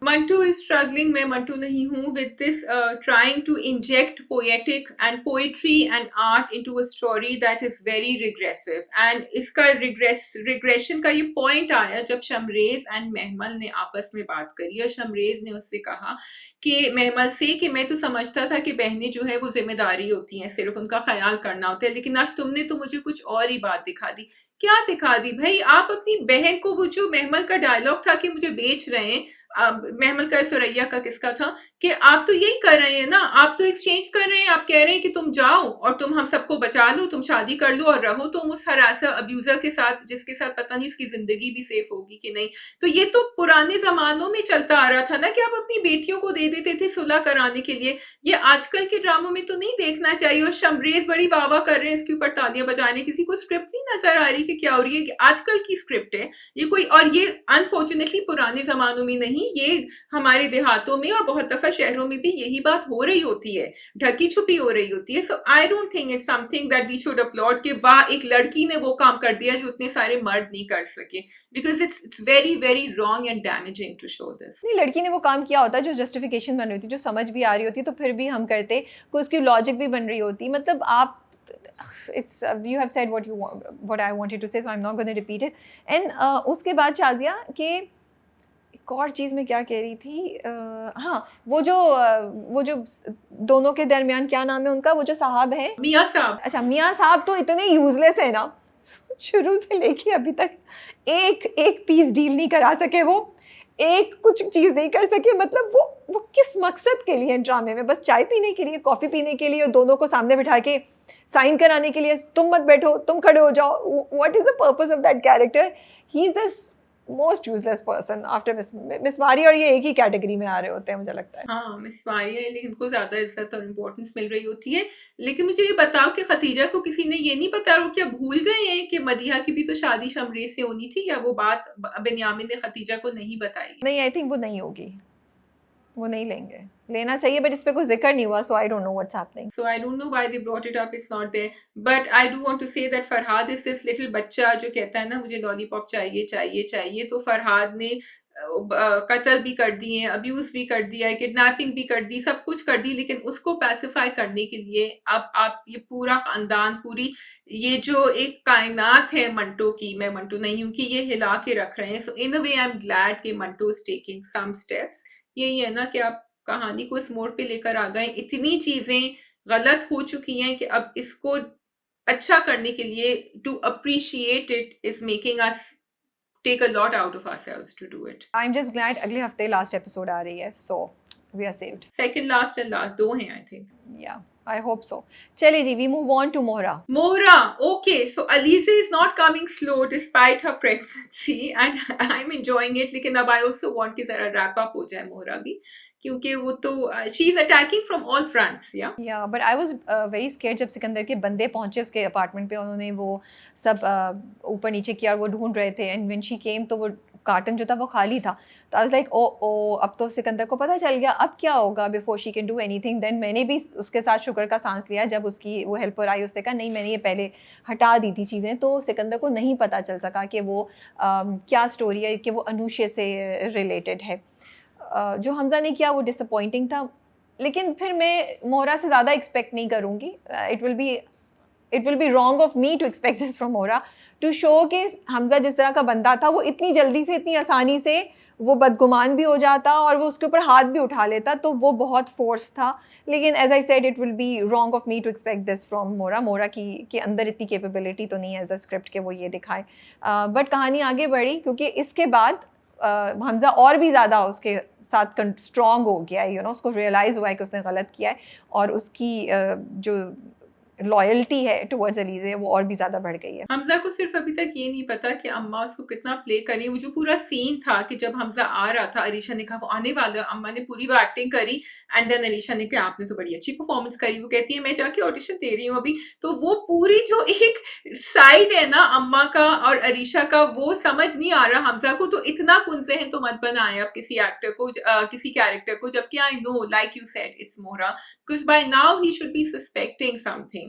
Mantu is struggling. मैं मंटू नहीं हूँ with this trying to inject poetic and poetry and art into a story that is very regressive. And इसका regression का ये point आया जब Shamrez and महमल ने आपस में बात करी और शमरेज ने उससे कहा कि महमल से कि मैं तो समझता था कि बहनें जो है वो जिम्मेदारी होती हैं, सिर्फ उनका ख्याल करना होता है, लेकिन आज तुमने तो मुझे कुछ और ही बात दिखा दी। क्या दिखा दी भाई? आप अपनी बहन को, वो जो महमल का डायलॉग था कि मुझे बेच रहे हैं, महमल का सुरैया का किसका था कि आप तो यही कर रहे हैं ना, आप तो एक्सचेंज कर रहे हैं, आप कह रहे हैं कि तुम जाओ और तुम हम सबको बचा लो, तुम शादी कर लो और रहो तुम उस हरासा अब्यूजर के साथ जिसके साथ पता नहीं उसकी जिंदगी भी सेफ होगी कि नहीं। तो ये तो पुराने जमानों में चलता आ रहा था ना कि आप अपनी बेटियों को दे देते थे सुलह कराने के लिए। ये आजकल के ड्रामों में तो नहीं देखना चाहिए। और शमरेज बड़ी वाह कर रहे हैं इसके ऊपर तालियां बजाने, किसी को स्क्रिप्ट नहीं नजर आ रही कि क्या हो रही है, कि आजकल की स्क्रिप्ट है ये कोई, और ये अनफॉर्चुनेटली पुराने जमानों में नहीं, ये हमारे देहातों में और बहुत दफा शहरों में भी यही बात हो रही होती है, ढकी छुपी हो रही होती है। So I don't think it's something that we should upload कि वाह एक लड़की ने वो काम कर दिया जो उतने सारे मर्द नहीं कर सके, because it's very very wrong and damaging to show this. नहीं, लड़की ने वो काम किया होता जो जस्टिफिकेशन बन रही थी, जो समझ भी आ रही होती, तो फिर भी हम करते, कोई उसकी लॉजिक भी बन रही होती। मतलब आप, it's you have said what I wanted to say, so I am not gonna repeat it. And उसके बाद शाज़िया के एक और चीज़ मैं क्या कह रही थी, हाँ, वो जो दोनों के दरमियान क्या नाम है उनका, वो जो साहब है, मियाँ साहब। अच्छा मियाँ साहब तो इतने यूजलेस है ना, शुरू से लेके अभी तक एक एक पीस डील नहीं करा सके वो, एक कुछ चीज़ नहीं कर सके। मतलब वो किस मकसद के लिए ड्रामे में, बस चाय पीने के लिए, कॉफ़ी पीने के लिए, और दोनों को सामने बिठा के साइन कराने के लिए, तुम मत बैठो तुम खड़े हो जाओ। What is the purpose of that character? He is the most useless person after miss मारी, और ये एक ही कैटेगरी में आ रहे होते हैं मुझे लगता है। हाँ, मिस वारिया है, लेकिन उनको ज़्यादा इज़्ज़त और इम्पोर्टेंस मिल रही होती है। लेकिन मुझे ये बताओ कि खतीजा को किसी ने ये नहीं बताया, वो क्या भूल गए हैं कि मदीहा की भी तो शादी शमरेज़ से होनी थी, या वो बात बिन्यामिन ने खतीजा को नहीं बताई? नहीं, आई थिंक वो नहीं होगी, वो नहीं लेंगे। लेना चाहिए बट इस पे कोई ज़िक्र नहीं हुआ, so I don't know what's happening. So I don't know why they brought it up, it's not there. But I do want to say that Farhad is this little बच्चा जो कहता है ना मुझे लॉलीपॉप चाहिए चाहिए चाहिए। तो फरहाद ने कत्ल भी कर दिए, अब्यूज भी कर दिया, किडनैपिंग भी कर दी, सब कुछ कर दी, लेकिन उसको पैसिफाई करने के लिए अब आप ये पूरा खानदान, पूरी ये जो एक कायनात है मंटो की, मैं मंटो नहीं हूँ, कि ये हिला के रख रहे हैं। सो इन अ वे आई एम ग्लैड कि Manto is taking some steps. यही है ना कि आप कहानी को इस मोड़ पे लेकर आ गए, इतनी चीजें गलत हो चुकी हैं कि अब इसको अच्छा करने के लिए to appreciate it is making us take a lot out of ourselves to do it. I am just glad अगले हफ्ते लास्ट एपिसोड आ रही है, so we are saved. Second last and last, दो हैं I think. या आई hope so. चलिए जी, we move on to Mohra. Mohra, okay, so Alize is not coming slow despite her pregnancy and I'm enjoying it, लेकिन अब I also want कि जरा wrap up हो जाए मोहरा भी, क्योंकि वो तो she is attacking from all fronts, yeah. या but I was very scared जब सिकंदर के बंदे पहुंचे उसके अपार्टमेंट पे, उन्होंने वो सब ऊपर नीचे किया और वो ढूंढ रहे थे, एंड व्हेन शी केम तो वो कार्टन जो था वो खाली था। तो आई वाज़ लाइक, ओह! ओह! अब तो सिकंदर को पता चल गया, अब क्या होगा before she can do anything. Then मैंने भी उसके साथ शुक्र का साँस लिया जब उसकी वो हेल्पर आई, उसने कहा नहीं मैंने ये पहले हटा दी थी चीज़ें, तो सिकंदर को नहीं पता चल सका कि वो क्या स्टोरी है, कि वो अनुष्य से रिलेटेड है। जो हमज़ा ने किया वो डिसअपॉइंटिंग था, लेकिन फिर मैं मोहरा से ज़्यादा एक्सपेक्ट नहीं करूँगी। It will be wrong of me to expect this from Mohra, to show कि हमज़ा जिस तरह का बंदा था वो इतनी जल्दी से, इतनी आसानी से वो बदगुमान भी हो जाता और वो उसके ऊपर हाथ भी उठा लेता, तो वो बहुत फ़ोर्स था। लेकिन as I said, it will be wrong of me to expect this from Mohra. Mohra की के अंदर इतनी कैपेबिलिटी तो नहीं है एज़ अ स्क्रिप्ट के वो ये दिखाए। बट कहानी आगे बढ़ी क्योंकि इसके बाद हमज़ा और भी ज़्यादा उसके साथ स्ट्रॉन्ग हो गया है, उसको रियलाइज़ हुआ है कि उसने गलत किया है, और उसकी जो लॉयल्टी है टुवर्ड्स अलीज़े वो और भी ज़्यादा बढ़ गई है। हमज़ा को सिर्फ अभी तक ये नहीं पता कि अम्मा उसको कितना प्ले कर रही है। वो जो पूरा सीन था कि जब हमज़ा आ रहा था, अरीशा ने कहा वो आने वाला है, अम्मा ने पूरी वो एक्टिंग करी एंड देन अरीशा ने कहा आपने तो बड़ी अच्छी परफॉर्मेंस करी। वो कहती है मैं जाके ऑडिशन दे रही हूँ अभी। तो वो पूरी जो एक साइड है ना अम्मा का और अरीशा का, वो समझ नहीं आ रहा हमज़ा को। तो इतना कुनज़हन तो मत बनाएं आप किसी एक्टर को, किसी कैरेक्टर को, जबकि I know like you said it's Mohra, because by now he should be suspecting something.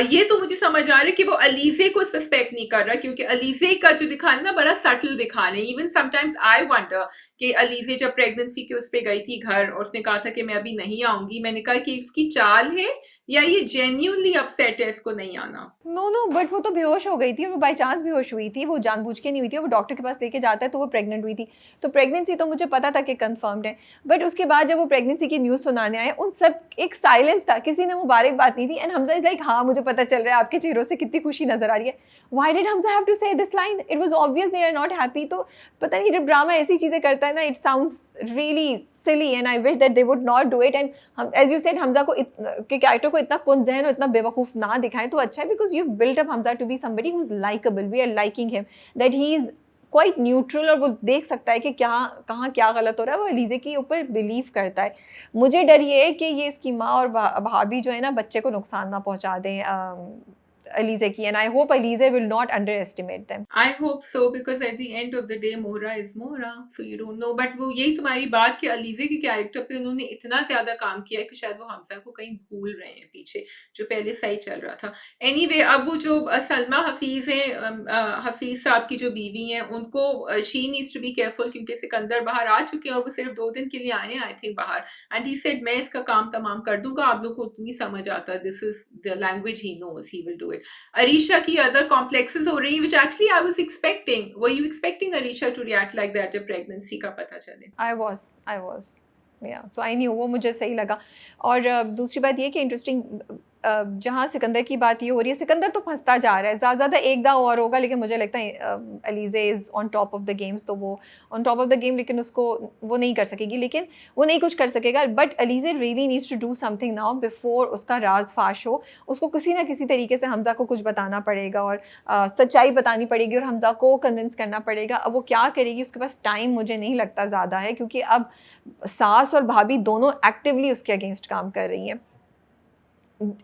ये तो मुझे समझ आ रहा है कि वो अलीज़े को सस्पेक्ट नहीं कर रहा, क्योंकि अलीज़े का जो दिखा है ना बड़ा सटल दिखा रहे हैं। इवन समटाइम्स आई वंडर कि अलीज़े जब प्रेगनेंसी के उस पे गई थी घर और उसने कहा था कि मैं अभी नहीं आऊंगी, मैंने कहा कि इसकी चाल है या ये जेन्युइनली अपसेट है इसको नहीं आना। नो नो, बट वो तो बेहोश हो गई थी, वो बाय चांस बेहोश हुई थी, वो जानबूझ के नहीं हुई थी, वो डॉक्टर के पास लेके जाता है तो वो प्रेग्नेंट हुई थी। तो प्रेगनेंसी तो मुझे पता था कि कंफर्म्ड है, बट उसके बाद जब वो प्रेगनेंसी की न्यूज़ सुनाने आए, उन सब एक साइलेंस था, किसी ने मुबारक बात नहीं थी। एंड हमजा इज लाइक, हाँ मुझे पता चल रहा है, आपके चेहरों से कितनी खुशी नजर आ रही है। Why did Hamza have to say this line? It was obvious they are not happy. तो पता नहीं, जब ड्रामा ऐसी चीज़ें करता है ना, it sounds really silly and I wish that they would not do it. And हम, एज यू सेड, हमजा को के कैरेक्टर को इतना कुंज़हन और इतना बेवकूफ़ ना दिखाएं तो अच्छा है, because you built up Hamza to be somebody who's likable. We are liking him, that he is quite neutral और वो देख सकता है कि क्या कहाँ क्या गलत हो रहा है, वो अलीज़े के ऊपर बिलीव करता है। मुझे डर ये है कि ये इसकी माँ और भाभी जो है ना, बच्चे को नुकसान ना पहुँचा दें अलीज़े की, and I hope Alizeh will not under estimate them. I hope so, because at the end of the day Mohra is Mohra, so you don't know। but वो यही तुम्हारी बात कि अलीज़े के कैरेक्टर पे उन्होंने इतना ज़्यादा काम किया है कि शायद वो हमज़ा को कहीं भूल रहे हैं पीछे, जो पहले सही चल रहा था। एनीवे अब वो जो सलमा हफीज़ हैं, हफीज़ साहब की जो बीवी हैं, उनको she needs to be careful, क्योंकि सिकंदर बाहर आ चुके हैं और वो सिर्फ 2 दिन के लिए आए हैं आई थिंक बाहर। एंड ही सेड मैं इसका काम तमाम कर दूंगा, आप लोग को उतनी समझ आता, this is the language he knows, he will do it. Arisha की other complexes हो रही हैं, which actually I was expecting। Were you expecting Arisha to react like that जब pregnancy का पता चले? I was, yeah, so I knew, वो मुझे सही लगा। और दूसरी बात ये कि इंटरेस्टिंग, जहाँ सिकंदर की बात ये हो रही है, सिकंदर तो फंसता जा रहा है, ज़्यादा ज़्यादा एक दाव और होगा, लेकिन मुझे लगता है Alizeh is on top of the games, तो वो on top of the game, लेकिन उसको वो नहीं कर सकेगी, लेकिन वो नहीं कुछ कर सकेगा। But Alizeh really needs to do something now before उसका राज फाश हो। उसको किसी ना किसी तरीके से हमज़ा को कुछ बताना पड़ेगा और सच्चाई बतानी पड़ेगी और हमज़ा को कन्विंस करना पड़ेगा। अब वो क्या करेगी, उसके पास टाइम मुझे नहीं लगता ज़्यादा है, क्योंकि अब सास और भाभी दोनों एक्टिवली उसके अगेंस्ट काम कर रही हैं।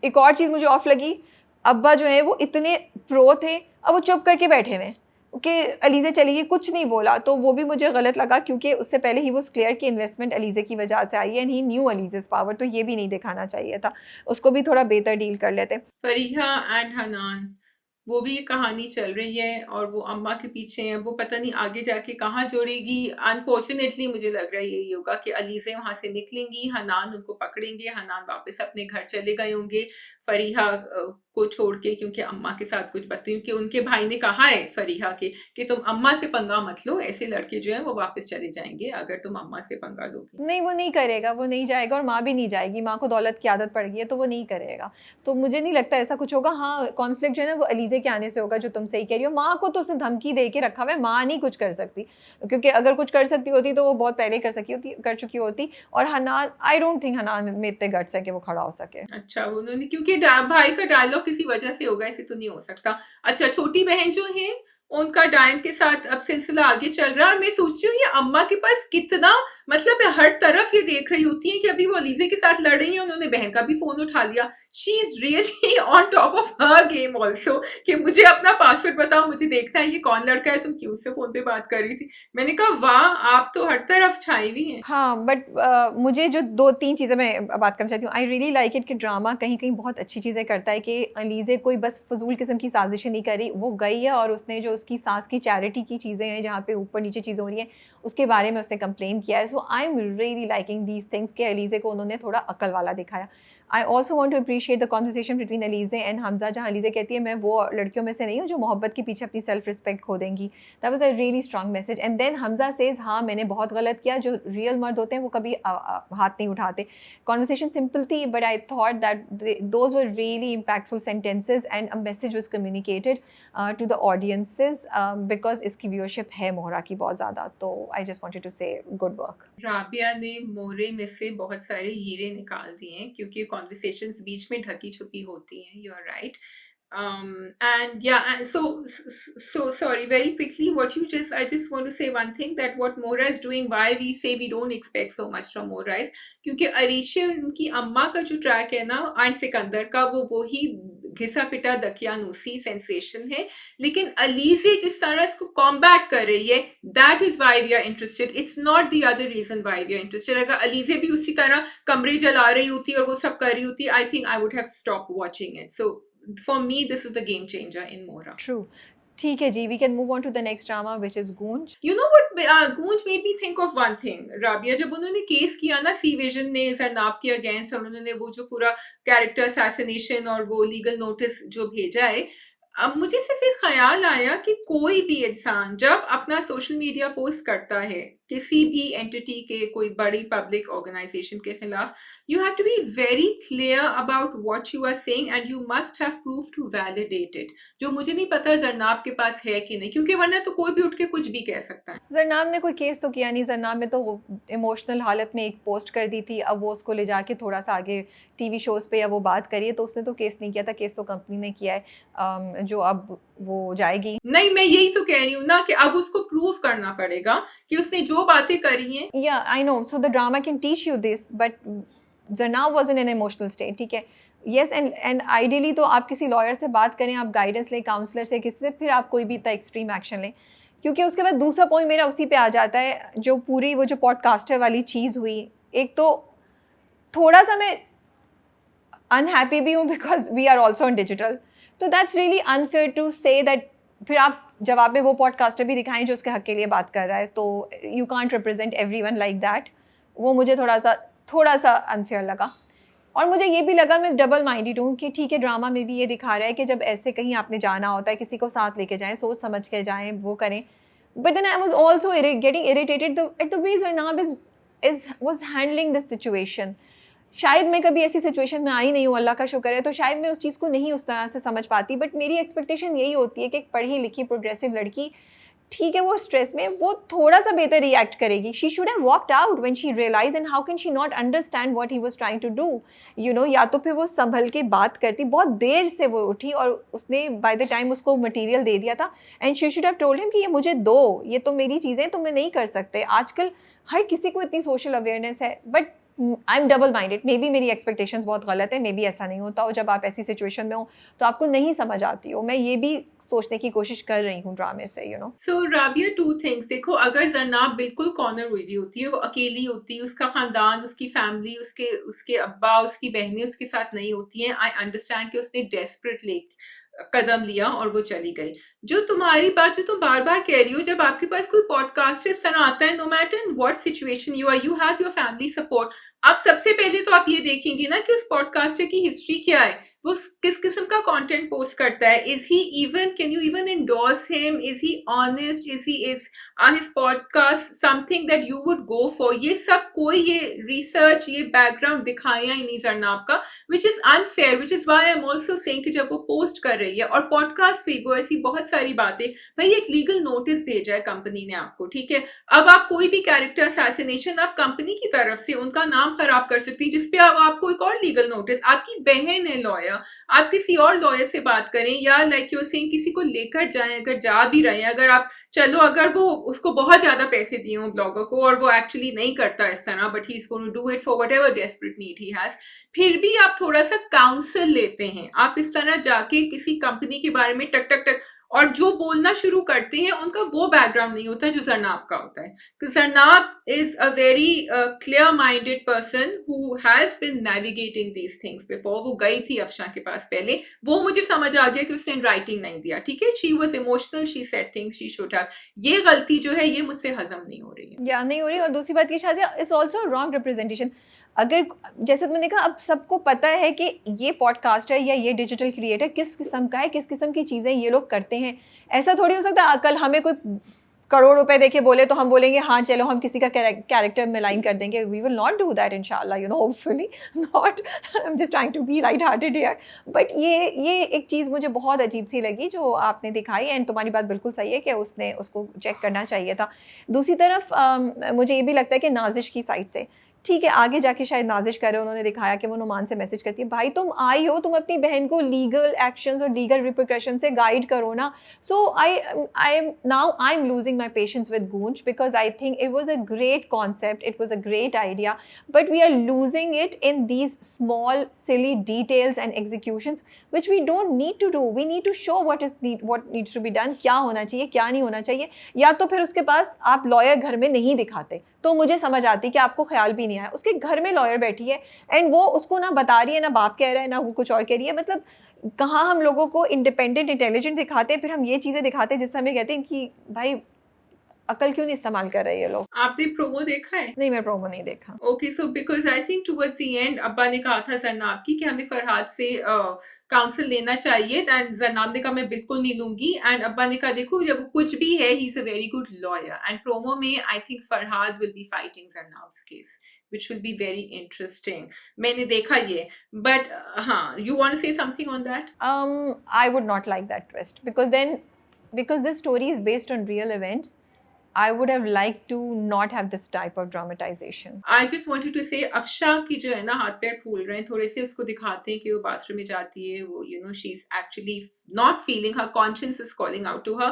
एक और चीज़ मुझे ऑफ लगी, अब्बा जो है वो इतने प्रो थे, अब वो चुप करके बैठे हुए हैं कि अलीज़े चली गई, कुछ नहीं बोला, तो वो भी मुझे गलत लगा, क्योंकि उससे पहले ही वाज क्लियर कि इन्वेस्टमेंट अलीज़े की वजह से आई है and he new Alizeh's power, तो ये भी नहीं दिखाना चाहिए था, उसको भी थोड़ा बेहतर डील कर लेते। फरीहा एंड हनान, वो भी ये कहानी चल रही है और वो अम्मा के पीछे हैं, वो पता नहीं आगे जाके कहाँ जुड़ेगी। अनफॉर्चुनेटली मुझे लग रहा है यही होगा कि अलीज़े वहाँ से निकलेंगी, हनान उनको पकड़ेंगे, हनान वापस अपने घर चले गए होंगे फरीहा को छोड़ के, क्योंकि अम्मा के साथ कुछ बदतमीजी, क्योंकि उनके भाई ने कहा है फरीहा के कि तुम अम्मा से पंगा मत लो, ऐसे लड़के जो हैं वो वापस चले जाएंगे अगर तुम अम्मा से पंगा लोगी। नहीं, वो नहीं करेगा, वो नहीं जाएगा, और माँ भी नहीं जाएगी, माँ को दौलत की आदत पड़ गई है, तो वो नहीं करेगा। तो मुझे नहीं लगता ऐसा कुछ होगा। हाँ, कॉन्फ्लिक्ट जो है ना वो अलीज़े के आने से होगा, जो तुम सही कह रही हो। माँ को तो उसने धमकी दे के रखा हुआ है, माँ नहीं कुछ कर सकती, क्योंकि अगर कुछ कर सकती होती तो वो बहुत पहले कर चुकी होती। और हनान, आई डोंट थिंक हनान में इतने गट्स है कि वो खड़ा हो सके। अच्छा, उन्होंने क्योंकि भाई का डायलॉग किसी वजह से होगा, ऐसे तो नहीं हो सकता। अच्छा, छोटी बहन जो है उनका डायम के साथ अब सिलसिला आगे चल रहा है और मैं सोच रही हूँ ये अम्मा के पास कितना, मतलब हर तरफ ये देख रही होती है कि अभी वो अलीज़े के साथ लड़ रही है, उन्होंने बहन का भी फोन उठा लिया, she is really on top of her game also कि मुझे अपना पासवर्ड बताओ, मुझे देखना है ये कौन लड़का है, तुम क्यों से फोन पे बात कर रही थी। मैंने कहा वाह, आप तो हर तरफ छाई हुई हैं। हाँ, बट मुझे जो 2-3 चीज़ें मैं बात करना चाहती हूँ। आई रियली लाइक इट कि ड्रामा कहीं-कहीं बहुत अच्छी चीज़ें करता है कि अलीज़े कोई बस फ़ज़ूल किस्म की साज़िशें नहीं कर रही। वो गई है और उसने जो उसकी सास की चैरिटी की चीज़ें हैं, जहाँ पे ऊपर-नीचे चीज़ें हो रही हैं, उसके बारे में उसने कंप्लेन किया है। So I am really liking these things कि अलीज़े को उन्होंने थोड़ा अक्ल वाला दिखाया। I also want to appreciate the conversation between Alizeh and Hamza, जहाँ अलीज़े कहती है, मैं वो लड़कियों में से नहीं हूँ जो मोहब्बत के पीछे अपनी सेल्फ रिस्पेक्ट खो देंगी। That was a really strong message. And then Hamza says, हाँ, मैंने बहुत गलत किया। जो रियल मर्द होते हैं वो कभी हाथ नहीं उठाते। कन्वर्सेशन सिंपल थी, but I thought that those were really impactful sentences and a message was communicated to the audiences, because इसकी व्यूअरशिप है मोहरा की बहुत ज़्यादा। तो I just wanted to say good work. Rabia ने मोरे में से बहुत सारे हीरे निकाल दिए हैं क्योंकि कॉन्वर्सेशंस बीच में ढकी छुपी होती हैं। You are right. And yeah, so sorry, very quickly, what you just, I just want to say one thing, that what Mora is doing, why we say we don't expect so much from Mora is क्योंकि अरीशे उनकी अम्मा का जो track है ना, and Sikandar का, वो ही घिसा पिटा दकियानूसी सेंसेशन है। लेकिन अलीज़े जिस तरह इसको कॉम्बैट कर रही है, that is why we are interested, it's not the other reason why we are interested. अगर अलीज़े भी उसी तरह कमरे जला रही होती और वो सब कर रही होती, I think I would have stop watching it. So for me, this is the game changer in Mora. True. ठीक है जी, we can move on to the next drama, which is Goonj. You know what, Goonj made me think of one thing, Rabia, जब उन्होंने case किया ना सी vision ने जरनाब के against, और उन्होंने वो जो पूरा कैरेक्टर असैसिनेशन और वो लीगल नोटिस जो भेजा है, अब मुझे सिर्फ एक ख्याल आया कि कोई भी इंसान जब अपना सोशल मीडिया पोस्ट करता है किसी भी एंटिटी के, कोई बड़ी पब्लिक ऑर्गेनाइजेशन के खिलाफ, you have to be very clear about what you are saying and you must have proof to validate it, जो मुझे नहीं पता जरनाब के पास है कि नहीं, क्योंकि वरना तो कोई भी उठ के कुछ भी कह सकता है। जरनाब ने कोई केस तो किया नहीं। जरनाब ने तो वो इमोशनल हालत में एक पोस्ट कर दी थी। अब वो उसको ले जाके थोड़ा सा आगे टीवी शोज़ पे या वो बात करिए, तो उसने तो केस नहीं किया था। केस तो कंपनी ने किया है, जो अब वो जाएगी। नहीं, मैं यही तो कह रही हूँ ना कि अब उसको प्रूव करना पड़ेगा कि उसने जो बातें करी हैं। या I know, so the drama can teach you this, but जरनाब was in an emotional state, ठीक है। येस, एंड आइडियली तो आप किसी लॉयर से बात करें, आप गाइडेंस लें, काउंसलर से, किसी से, फिर आप कोई भी इतना एक्सट्रीम एक्शन लें। क्योंकि उसके बाद दूसरा पॉइंट मेरा उसी पे आ जाता है, जो पूरी वो जो पॉडकास्टर वाली चीज़ हुई। एक तो थोड़ा सा मैं अनहैप्पी भी हूँ because we are also on digital, तो that's really unfair to say that फिर आप जवाब में वो पॉडकास्टर भी दिखाएं जो उसके हक के लिए बात कर रहा है, तो you can't represent everyone like that. वो मुझे थोड़ा सा अनफेयर लगा। और मुझे ये भी लगा, मैं डबल माइंडेड हूँ कि ठीक है, ड्रामा में भी ये दिखा रहा है कि जब ऐसे कहीं आपने जाना होता है, किसी को साथ लेके जाएं, सोच समझ के जाएं, वो करें। But then I was also getting irritated at the way Zarnab was handling this situation. शायद मैं कभी ऐसी सिचुएशन में आई नहीं हूँ, अल्लाह का शुक्र है, तो शायद मैं उस चीज़ को नहीं उस तरह से समझ पाती। बट मेरी एक्सपेक्टेशन यही होती है कि एक पढ़ी लिखी प्रोग्रेसिव लड़की, ठीक है, वो स्ट्रेस में वो थोड़ा सा बेहतर रिएक्ट करेगी। She should have walked out when she realise, and how can she not understand what he was trying to do, you know. या तो फिर वो संभल के बात करती। बहुत देर से वो उठी और उसने बाय द टाइम उसको मटेरियल दे दिया था, and she should have told him कि ये मुझे दो, ये तो मेरी चीज़ें, तो मैं नहीं कर सकते। आजकल हर किसी को इतनी सोशल अवेयरनेस है, but I M double minded. May be मेरी एक्सपेक्टेशंस बहुत गलत है, मे बी ऐसा नहीं होता हो। जब आप ऐसी सिचुएशन में हो तो आपको नहीं समझ आती हो। मैं ये भी सोचने की कोशिश कर रही हूँ ड्रामे से, you know. So Rabia, two things देखो, अगर जरनाब बिल्कुल कॉर्नर हुई होती है, वो अकेली होती है, उसका खानदान, उसकी फैमिली, उसके उसके अब्बा, उसकी बहनें उसके साथ नहीं होती हैं, आई अंडरस्टैंड कि उसने डेस्परेटली कदम लिया और वो चली गई। जो तुम्हारी बात जो तुम बार बार कह रही हो, जब आपके पास कोई पॉडकास्ट इस तरह आता है, no matter in what situation you are, you have your family support. अब सबसे पहले तो आप ये देखेंगे ना कि उस पॉडकास्टर की हिस्ट्री क्या है, वो किस किस्म का कंटेंट पोस्ट करता है, is he even, can you even endorse him, is he honest, is his podcast something that you would go for. ये सब कोई ये रिसर्च, ये बैकग्राउंड दिखाया ही नहीं जरनाब का, which is unfair, which is why I am also saying कि जब वो पोस्ट कर रही है और पॉडकास्ट पे वो ऐसी बहुत सारी बातें, भाई एक लीगल नोटिस भेजा है कंपनी ने आपको, ठीक है। अब आप कोई भी कैरेक्टर असैसिनेशन आप कंपनी की तरफ से उनका नाम खराब कर सकती है, जिसपे अब आपको एक और लीगल नोटिस, आपकी बहन है लॉयर, आया, आप किसी और लॉयर से बात करें, या लाइक यू आर सेइंग किसी को लेकर जाएं, अगर जा भी रहे हैं, अगर आप चलो अगर वो उसको बहुत ज्यादा पैसे दिए हों ब्लॉगर को और वो एक्चुअली नहीं करता इस तरह, but he is going to do it for whatever desperate need he has, फिर भी आप थोड़ा सा काउंसल लेते हैं, आप इस तरह जाके किसी कंपनी के बारे में टक टक टक और जो बोलना शुरू करते हैं उनका वो बैकग्राउंड नहीं होता जो जरनाब का होता है। Zarnab is a very clear minded person who has been navigating these things before. वो गई थी अफशा के पास पहले, वो मुझे समझ आ गया कि उसने राइटिंग नहीं दिया, ठीक है, she was emotional, she said things she should have. ये गलती जो है ये मुझसे हजम नहीं हो रही है। या नहीं हो रही। और दूसरी बात की शायद इट्स ऑल्सो रॉन्ग रिप्रेजेंटेशन। अगर जैसे तुमने कहा, अब सबको पता है कि ये पॉडकास्ट है या ये डिजिटल क्रिएटर किस किस्म का है, किस किस्म की चीज़ें ये लोग करते हैं। ऐसा थोड़ी हो सकता है कल हमें कोई करोड़ रुपए देके बोले तो हम बोलेंगे हाँ चलो हम किसी का कैरेक्टर में लाइन कर देंगे। We will not do that इंशाल्लाह, you know, hopefully not. I am just trying to be light hearted here. But ये एक चीज़ मुझे बहुत अजीब सी लगी जो आपने दिखाई, एंड तुम्हारी बात बिल्कुल सही है कि उसने उसको चेक करना चाहिए था। दूसरी तरफ मुझे ये भी लगता है कि नाजिश की साइड से, ठीक है, आगे जाके शायद नाजिश करे, उन्होंने दिखाया कि वो नुमान से मैसेज करती है, भाई तुम आई हो, तुम अपनी बहन को लीगल एक्शंस और लीगल रिप्रिकॉशन से गाइड करो ना। So I am losing my patience with Goonj because I think it was a great concept, it was a great idea, but we are losing it in these small silly details and executions which we don't need to do. We need to show what needs to be done, क्या होना चाहिए क्या नहीं होना चाहिए। या तो फिर उसके पास आप लॉयर घर में नहीं दिखाते तो मुझे समझ आती कि आपको ख्याल भी नहीं आया। उसके घर में लॉयर बैठी है एंड वो उसको ना बता रही है, ना बाप कह रहा है, ना वो कुछ और कह रही है। मतलब कहाँ हम लोगों को इंडिपेंडेंट इंटेलिजेंट दिखाते हैं, फिर हम ये चीज़ें दिखाते हैं जिससे हमें कहते हैं कि भाई अकल क्यों नहीं इस्तेमाल कर रहे ये लोग। आपने प्रोमो देखा है? नहीं, मैं प्रोमो नहीं देखा। Okay, so because I think towards the end अब्बा ने कहा था जरनाब की कि हमें फरहाद से काउंसिल लेना चाहिए, एंड जरनाब ने कहा मैं बिल्कुल नहीं लूंगी, एंड अब्बा ने कहा देखो जब वो कुछ भी है he is a very good lawyer, and promo में I think Farhad will be fighting Zarnab's case which will be very interesting. मैंने देखा ये, but हाँ, you want to say something on that? I would not like that twist because this story is based on real events. I would have liked to not have this type of dramatization. I just wanted to say Afsha की जो है ना हाथ पैर फूल रहे हैं थोड़े से, उसको दिखाते हैं कि वो बाथरूम में जाती है, वो you know she is actually not feeling, her conscience is calling out to her,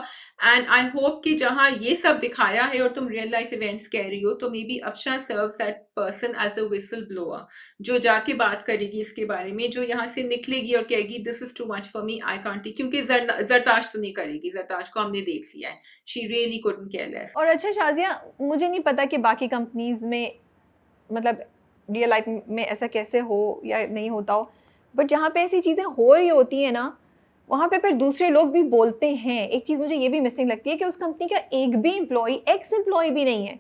and I hope कि जहाँ ये सब दिखाया है और तुम real life events कह रही हो तो maybe Afsha serves that person as a whistleblower जो जाके बात करेगी इसके बारे में, जो यहाँ से निकलेगी और कहेगी this is too much for me, I can't take, क्योंकि जरताश तो नहीं करेगी, जरताश को हमने देख लिया है, she really couldn't care less. और अच्छा शाजिया, मुझे नहीं पता कि बाकी कंपनीज में मतलब रियल लाइफ में ऐसा कैसे हो या नहीं होता हो, बट जहाँ पे ऐसी चीज़ें हो रही होती हैं ना, वहाँ पे फिर दूसरे लोग भी बोलते हैं। एक चीज़ मुझे ये भी मिसिंग लगती है कि उस कंपनी का एक भी एम्प्लॉय, एक्स एम्प्लॉय भी नहीं है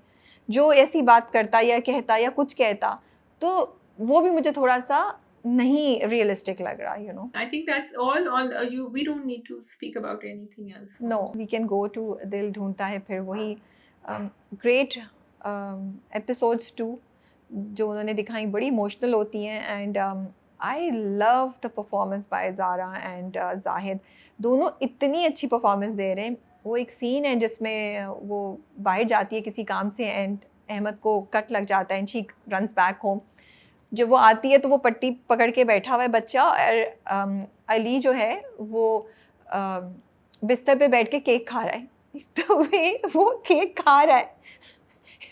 जो ऐसी बात करता या कहता या कुछ कहता, तो वो भी मुझे थोड़ा सा नहीं रियलिस्टिक लग रहा, you know. I think that's all on you. We don't need to speak about anything else. No, we can go to दिल ढूंढता है फिर वही ग्रेट एपिसोड्स 2 जो उन्होंने दिखाई, बड़ी इमोशनल होती हैं। And I love the performance by Zara and Zahid, दोनों इतनी अच्छी परफॉर्मेंस दे रहे हैं। वो एक सीन है जिसमें वो बाहर जाती है किसी काम से एंड अहमद को कट लग जाता है and she runs back home. जब वो आती है तो वो पट्टी पकड़ के बैठा हुआ है बच्चा, और अली जो है वो बिस्तर पे बैठ के केक खा रहा है। तो वो केक खा रहा है,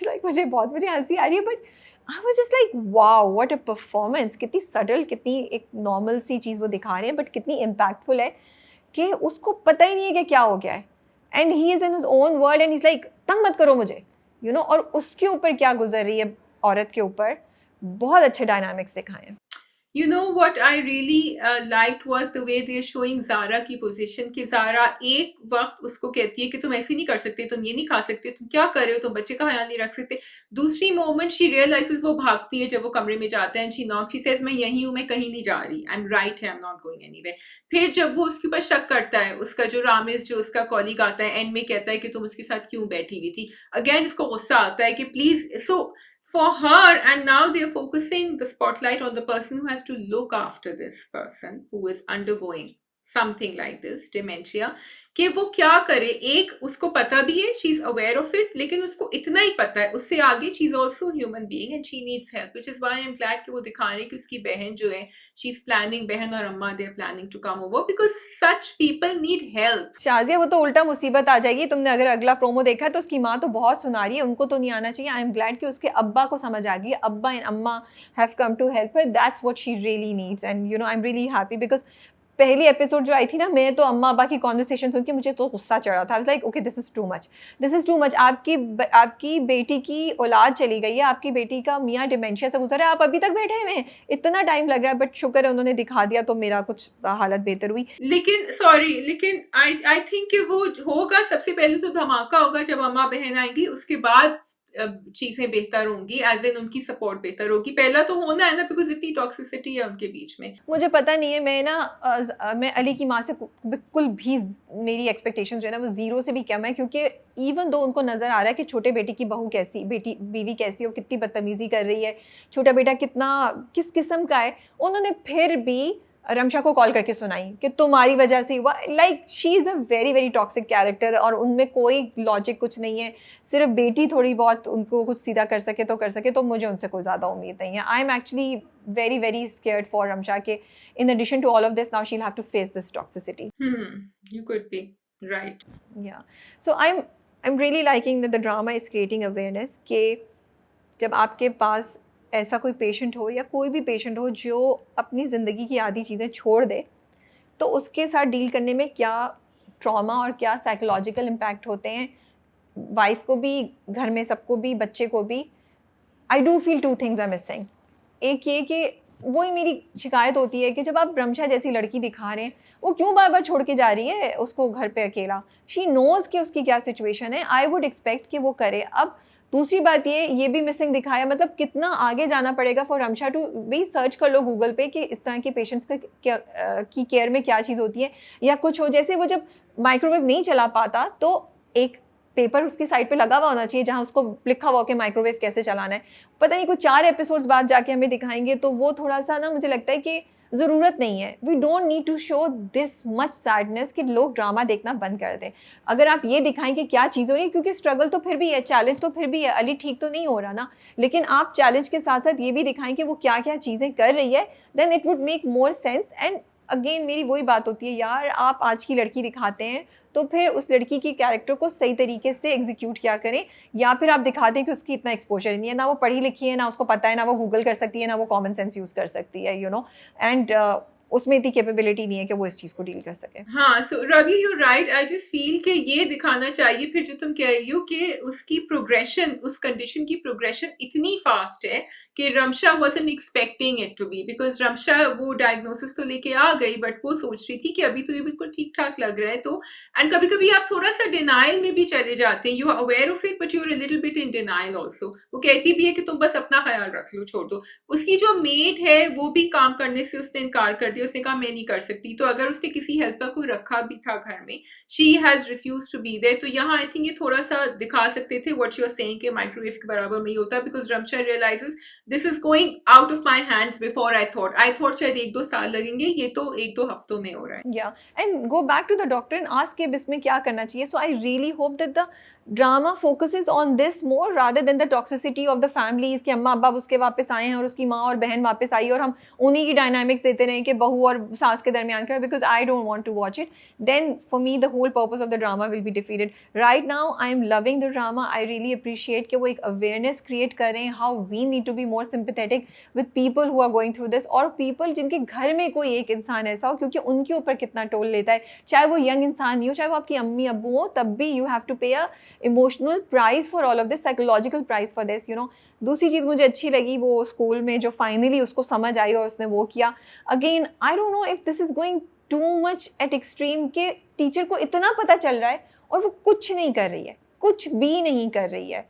like, मुझे हंसी आ रही है, but I was just like wow what a performance. कितनी सटल, कितनी एक नॉर्मल सी चीज़ वो दिखा रहे हैं, बट कितनी इम्पैक्टफुल है कि उसको पता ही नहीं है कि क्या हो गया है, and he is in his own world and is like तंग मत करो मुझे, यू नो। और उसके ऊपर क्या गुजर रही है औरत के ऊपर, बहुत अच्छे डायनामिक्स दिखाए हैं। You know what I really liked was the way they're showing Zara की position, कि Zara एक वक्त उसको कहती है कि तुम ऐसे नहीं कर सकते, तुम ये नहीं खा सकते, तुम क्या कर रहे हो, तुम बच्चे का ख्याल नहीं रख सकते। दूसरी मोमेंट शी रियलाइजेस, वो भागती है जब वो कमरे में जाता है, शी नॉक, शी सेज मैं यहीं हूँ, मैं कहीं नहीं जा रही, आई एम राइट है, आई एम नॉट गोइंग एनीवेयर। फिर जब वो उसके ऊपर शक करता है, उसका जो रामिज जो उसका कॉलीग आता है एंड में कहता है कि तुम उसके साथ क्यों बैठी हुई थी, अगेन उसको गुस्सा आता है कि please, so for her, and now they're focusing the spotlight on the person who has to look after this person who is undergoing something like this dementia, कि वो क्या करे। एक उसको पता भी है, she is aware of it, लेकिन उसको इतना ही पता है, उससे आगे she is also human being and she needs help, which is why I am glad कि वो दिखा रहे हैं कि उसकी बहन जो है, शी इज प्लानिंग, बहन और अम्मा they are planning to come over because such people need help. Shazia वो तो उल्टा मुसीबत आ जाएगी। तुमने अगर अगला प्रोमो देखा है तो उसकी माँ तो बहुत सुना रही है, उनको तो नहीं आना चाहिए। आई एम ग्लैड कि उसके अब्बा को समझ आ गई, अब्बा एंड अम्मा have come to help her, that's what she really needs and you know I am really happy because पहली एपिसोड जो आई थी ना, मैं तो अम्मा-अब्बा की कन्वर्सेशन सुन के मुझे तो गुस्सा चढ़ा था। I was like okay this is too much, this is too much. आपकी बेटी की औलाद चली गई है, आपकी बेटी का मियाँ डिमेंशिया से गुज़र है, आप अभी तक बैठे हुए हैं। इतना टाइम लग रहा है बट शुक्र है उन्होंने दिखा दिया तो मेरा कुछ हालत बेहतर हुई। लेकिन सॉरी, लेकिन आई आई थिंक कि वो होगा, सबसे पहले तो धमाका होगा जब अम्मा बहन आएंगी, उसके बाद चीजें बेहतर होंगी, एज इन उनकी सपोर्ट बेहतर होगी। पहला तो होना है ना, बिकॉज इतनी टॉक्सिसिटी है उनके बीच में। मुझे पता नहीं है, मैं ना मैं अली की माँ से बिल्कुल भी मेरी एक्सपेक्टेशंस जो है ना वो ज़ीरो से भी कम है, क्योंकि इवन दो उनको नज़र आ रहा है कि छोटे बेटे की बहू कैसी, बेटी बीवी कैसी, वो कितनी बदतमीज़ी कर रही है, छोटा बेटा कितना किस किस्म का है, उन्होंने फिर भी रमशा को कॉल करके सुनाई कि तुम्हारी वजह से हुआ। Like she is a very very toxic character और उनमें कोई लॉजिक कुछ नहीं है, सिर्फ बेटी थोड़ी बहुत उनको कुछ सीधा कर सके तो कर सके, तो मुझे उनसे कोई ज़्यादा उम्मीद नहीं है। I am actually very very scared for Ramsha ke in addition to all of this now she'll have to face this toxicity. You could be right. Yeah, so I'm really liking that the drama is creating awareness कि जब आपके पास ऐसा कोई patient हो या कोई भी patient हो जो अपनी ज़िंदगी की आधी चीज़ें छोड़ दे, तो उसके साथ डील करने में क्या ट्रॉमा और क्या साइकोलॉजिकल इम्पैक्ट होते हैं, वाइफ को भी, घर में सबको भी, बच्चे को भी। I do feel two things are missing. एक ये कि वही मेरी शिकायत होती है कि जब आप रमशा जैसी लड़की दिखा रहे हैं, वो क्यों बार बार छोड़ के जा रही है उसको घर पे अकेला। शी नोज़ कि उसकी क्या सिचुएशन है, आई वुड एक्सपेक्ट कि वो करे। अब दूसरी बात ये भी मिसिंग दिखाया, मतलब कितना आगे जाना पड़ेगा फॉर रमशा टू भी। सर्च कर लो गूगल पे कि इस तरह के पेशेंट्स का की केयर में क्या चीज़ होती है या कुछ हो। जैसे वो जब माइक्रोवेव नहीं चला पाता तो एक पेपर उसकी साइड पे लगा हुआ होना चाहिए जहाँ उसको लिखा हुआ कि माइक्रोवेव कैसे चलाना है। पता नहीं कुछ 4 एपिसोड्स बाद जाके हमें दिखाएँगे, तो वो थोड़ा-सा ना मुझे लगता है कि ज़रूरत नहीं है। We don't need to show this much sadness कि लोग ड्रामा देखना बंद कर दें। अगर आप ये दिखाएँ कि क्या चीज़ हो रही है, क्योंकि स्ट्रगल तो फिर भी है, चैलेंज तो फिर भी है, अली ठीक तो नहीं हो रहा ना। लेकिन आप चैलेंज के साथ-साथ ये भी दिखाएँ कि वो क्या-क्या चीज़ें कर रही है, then it would make more sense. And again मेरी वही बात होती है यार, आप आज की लड़की दिखाते हैं तो फिर उस लड़की की कैरेक्टर को सही तरीके से एग्जीक्यूट किया करें, या फिर आप दिखा दें कि उसकी इतना एक्सपोजर नहीं है, ना वो पढ़ी लिखी है, ना उसको पता है, ना वो गूगल कर सकती है, ना वो कॉमन सेंस यूज़ कर सकती है, यू नो। एंड उसमें इतनी कैपेबिलिटी नहीं है कि वो इस चीज़ को डील कर सके। हाँ, so Ravi you right, I just feel कि ये दिखाना चाहिए। फिर जो तुम कह रही हो कि उसकी प्रोग्रेशन, उस कंडीशन की प्रोग्रेशन इतनी फास्ट है कि Ramsha wasn't expecting it to be, because Ramsha वो डायग्नोसिस तो लेके आ गई, बट वो सोच रही थी कि अभी तो ये बिल्कुल ठीक-ठाक लग रहा है। तो एंड कभी-कभी आप थोड़ा-सा डिनायल में भी चले जाते हैं। You are aware of it but you are a little bit in denial also. वो कहती भी है कि तुम बस अपना ख्याल रख लो, छोड़ दो। उसकी जो मेड है वो भी काम करने से उसने इनकार कर दिया, उसने कहा मैं नहीं कर सकती। तो अगर उसने किसी हेल्प का कोई रखा भी था घर में, she has refuse to be there. तो यहाँ आई थिंक ये थोड़ा सा दिखा सकते थे व्हाट यू आर सेइंग कि माइक्रोवेव के बराबर में ही होता है, because Ramsha realises this is going out of my hands before I thought शायद 1-2 साल लगेंगे, ये तो 1-2 हफ्तों में हो रहा है। Yeah, and go back to the doctor and ask कि अब इसमें क्या करना चाहिए. So I really hope that the drama focuses on this more rather than the toxicity of the families कि अम्मा अब्बा उसके वापस आए हैं और उसकी माँ और बहन वापस आई और हम उन्हीं की dynamics देते रहें कि बहू और सास के दरमियान का, because I don't want to watch it. Then for me the whole purpose of the drama will be defeated. Right now I am loving the drama. I really appreciate कि वो एक awareness create कर रहे हैं how we need to be more sympathetic with people who are going through this, और people जिनके घर में कोई एक इंसान ऐसा हो, क्योंकि उनके ऊपर कितना टोल लेता है, चाहे वो यंग इंसान नहीं हो, चाहे वो आपकी अम्मी अब्बू हो, तब भी यू हैव टू पे a emotional price for all of this, psychological price for this, you know. दूसरी चीज़ मुझे अच्छी लगी वो स्कूल में जो फाइनली उसको समझ आई और उसने वो किया। Again I don't know if this is going too much eight extreme के टीचर को इतना पता चल रहा है और वो कुछ नहीं कर रही है, कुछ भी नहीं कर रही है।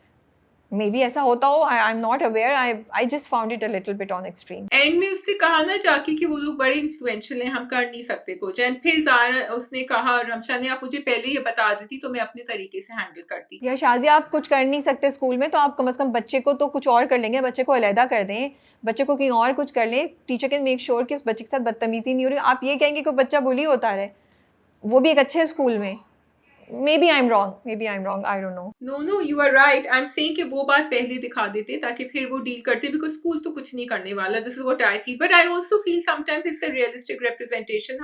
मे बी ऐसा होता हो, आई am not aware, I just found it a little bit on extreme. And में उसने कहा ना जाके कि वो लोग बड़े इन्फ्लुएंशियल हैं, हम कर नहीं सकते कुछ। एंड फिर ज़ारा उसने कहा, रमशा ने, आप मुझे पहले ये बता देती तो मैं अपने तरीके से हैंडल करती। या शाज़िया, आप कुछ कर नहीं सकते स्कूल में, तो आप कम से कम बच्चे को तो कुछ और कर लेंगे, बच्चे को अलहदा कर दें, बच्चे को कहीं और कुछ कर लें। टीचर कैन मेक श्योर कि उस बच्चे के साथ बदतमीज़ी नहीं हो रही। आप ये कहेंगे कि बच्चा बुली होता रहे, वो भी एक अच्छे स्कूल में। Maybe I am wrong, I don't know. No no, you are right. I am saying कि वो बात पहले दिखा देते ताकि फिर वो डील करते, बिकॉज स्कूल तो कुछ नहीं करने वाला। This is what I feel, but I also feel sometimes it's a realistic representation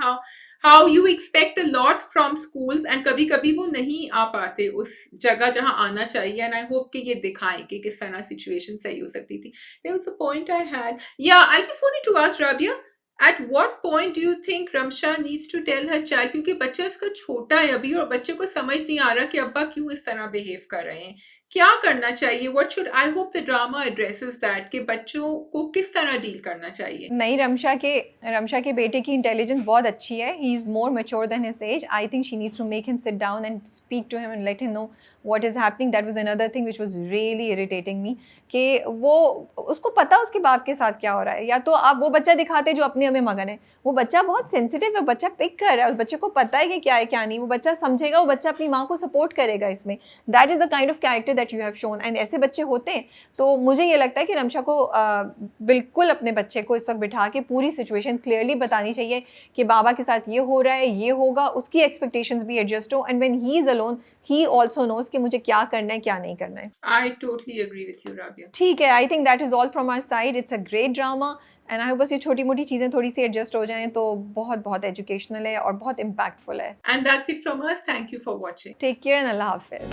how you expect a lot from schools, and कभी कभी वो नहीं आ पाते उस जगह जहां आना चाहिए। एंड आई होप कि ये दिखाएं कि किस तरह सिचुएशन सही हो सकती थी। There was a point I had, या I just wanted to ask Rabia, at what point do you think Ramsha needs to tell her child, क्योंकि बच्चा इसका छोटा है अभी और बच्चे को समझ नहीं आ रहा कि अब्बा क्यों इस तरह बिहेव कर रहे हैं, क्या करना चाहिए? What should, I hope the drama addresses that, कि बच्चों को किस तरह डील करना चाहिए? नहीं, रमशा के बेटे की इंटेलिजेंस बहुत अच्छी है। He is more mature than his age. I think she needs to make him sit down and speak to him and let him know what is happening. That was another thing which was really irritating me, कि वो, उसको पता उसके बाप के साथ क्या हो रहा है। या तो आप वो बच्चा दिखाते जो अपने में मगन है, वो बच्चा बहुत सेंसिटिव है, बच्चा पिक कर रहा है, उस बच्चे को पता है कि क्या है क्या नहीं, वो बच्चा समझेगा, वो बच्चा अपनी माँ को सपोर्ट करेगा इसमें। That is the kind of character that you have shown, and ऐसे बच्चे होते हैं। तो मुझे ये लगता है कि रमशा को बिल्कुल अपने बच्चे को इस वक्त बिठा के पूरी सिचुएशन क्लियरली बतानी चाहिए कि बाबा के साथ ये हो रहा है, ये होगा, उसकी एक्सपेक्टेशंस भी एडजस्ट हो, and when he is alone he also knows कि मुझे क्या करना है क्या नहीं करना है। I totally agree with you, Rabia. ठीक है, I think that is all from our side. It's a great drama, and I hope बस ये छोटी मोटी चीज़ें थोड़ी सी एडजस्ट हो जाएं तो बहुत बहुत एजुकेशनल है और बहुत इम्पैक्टफुल है। And that's it from us. Thank you for watching. Take care and Allah हाफिज़।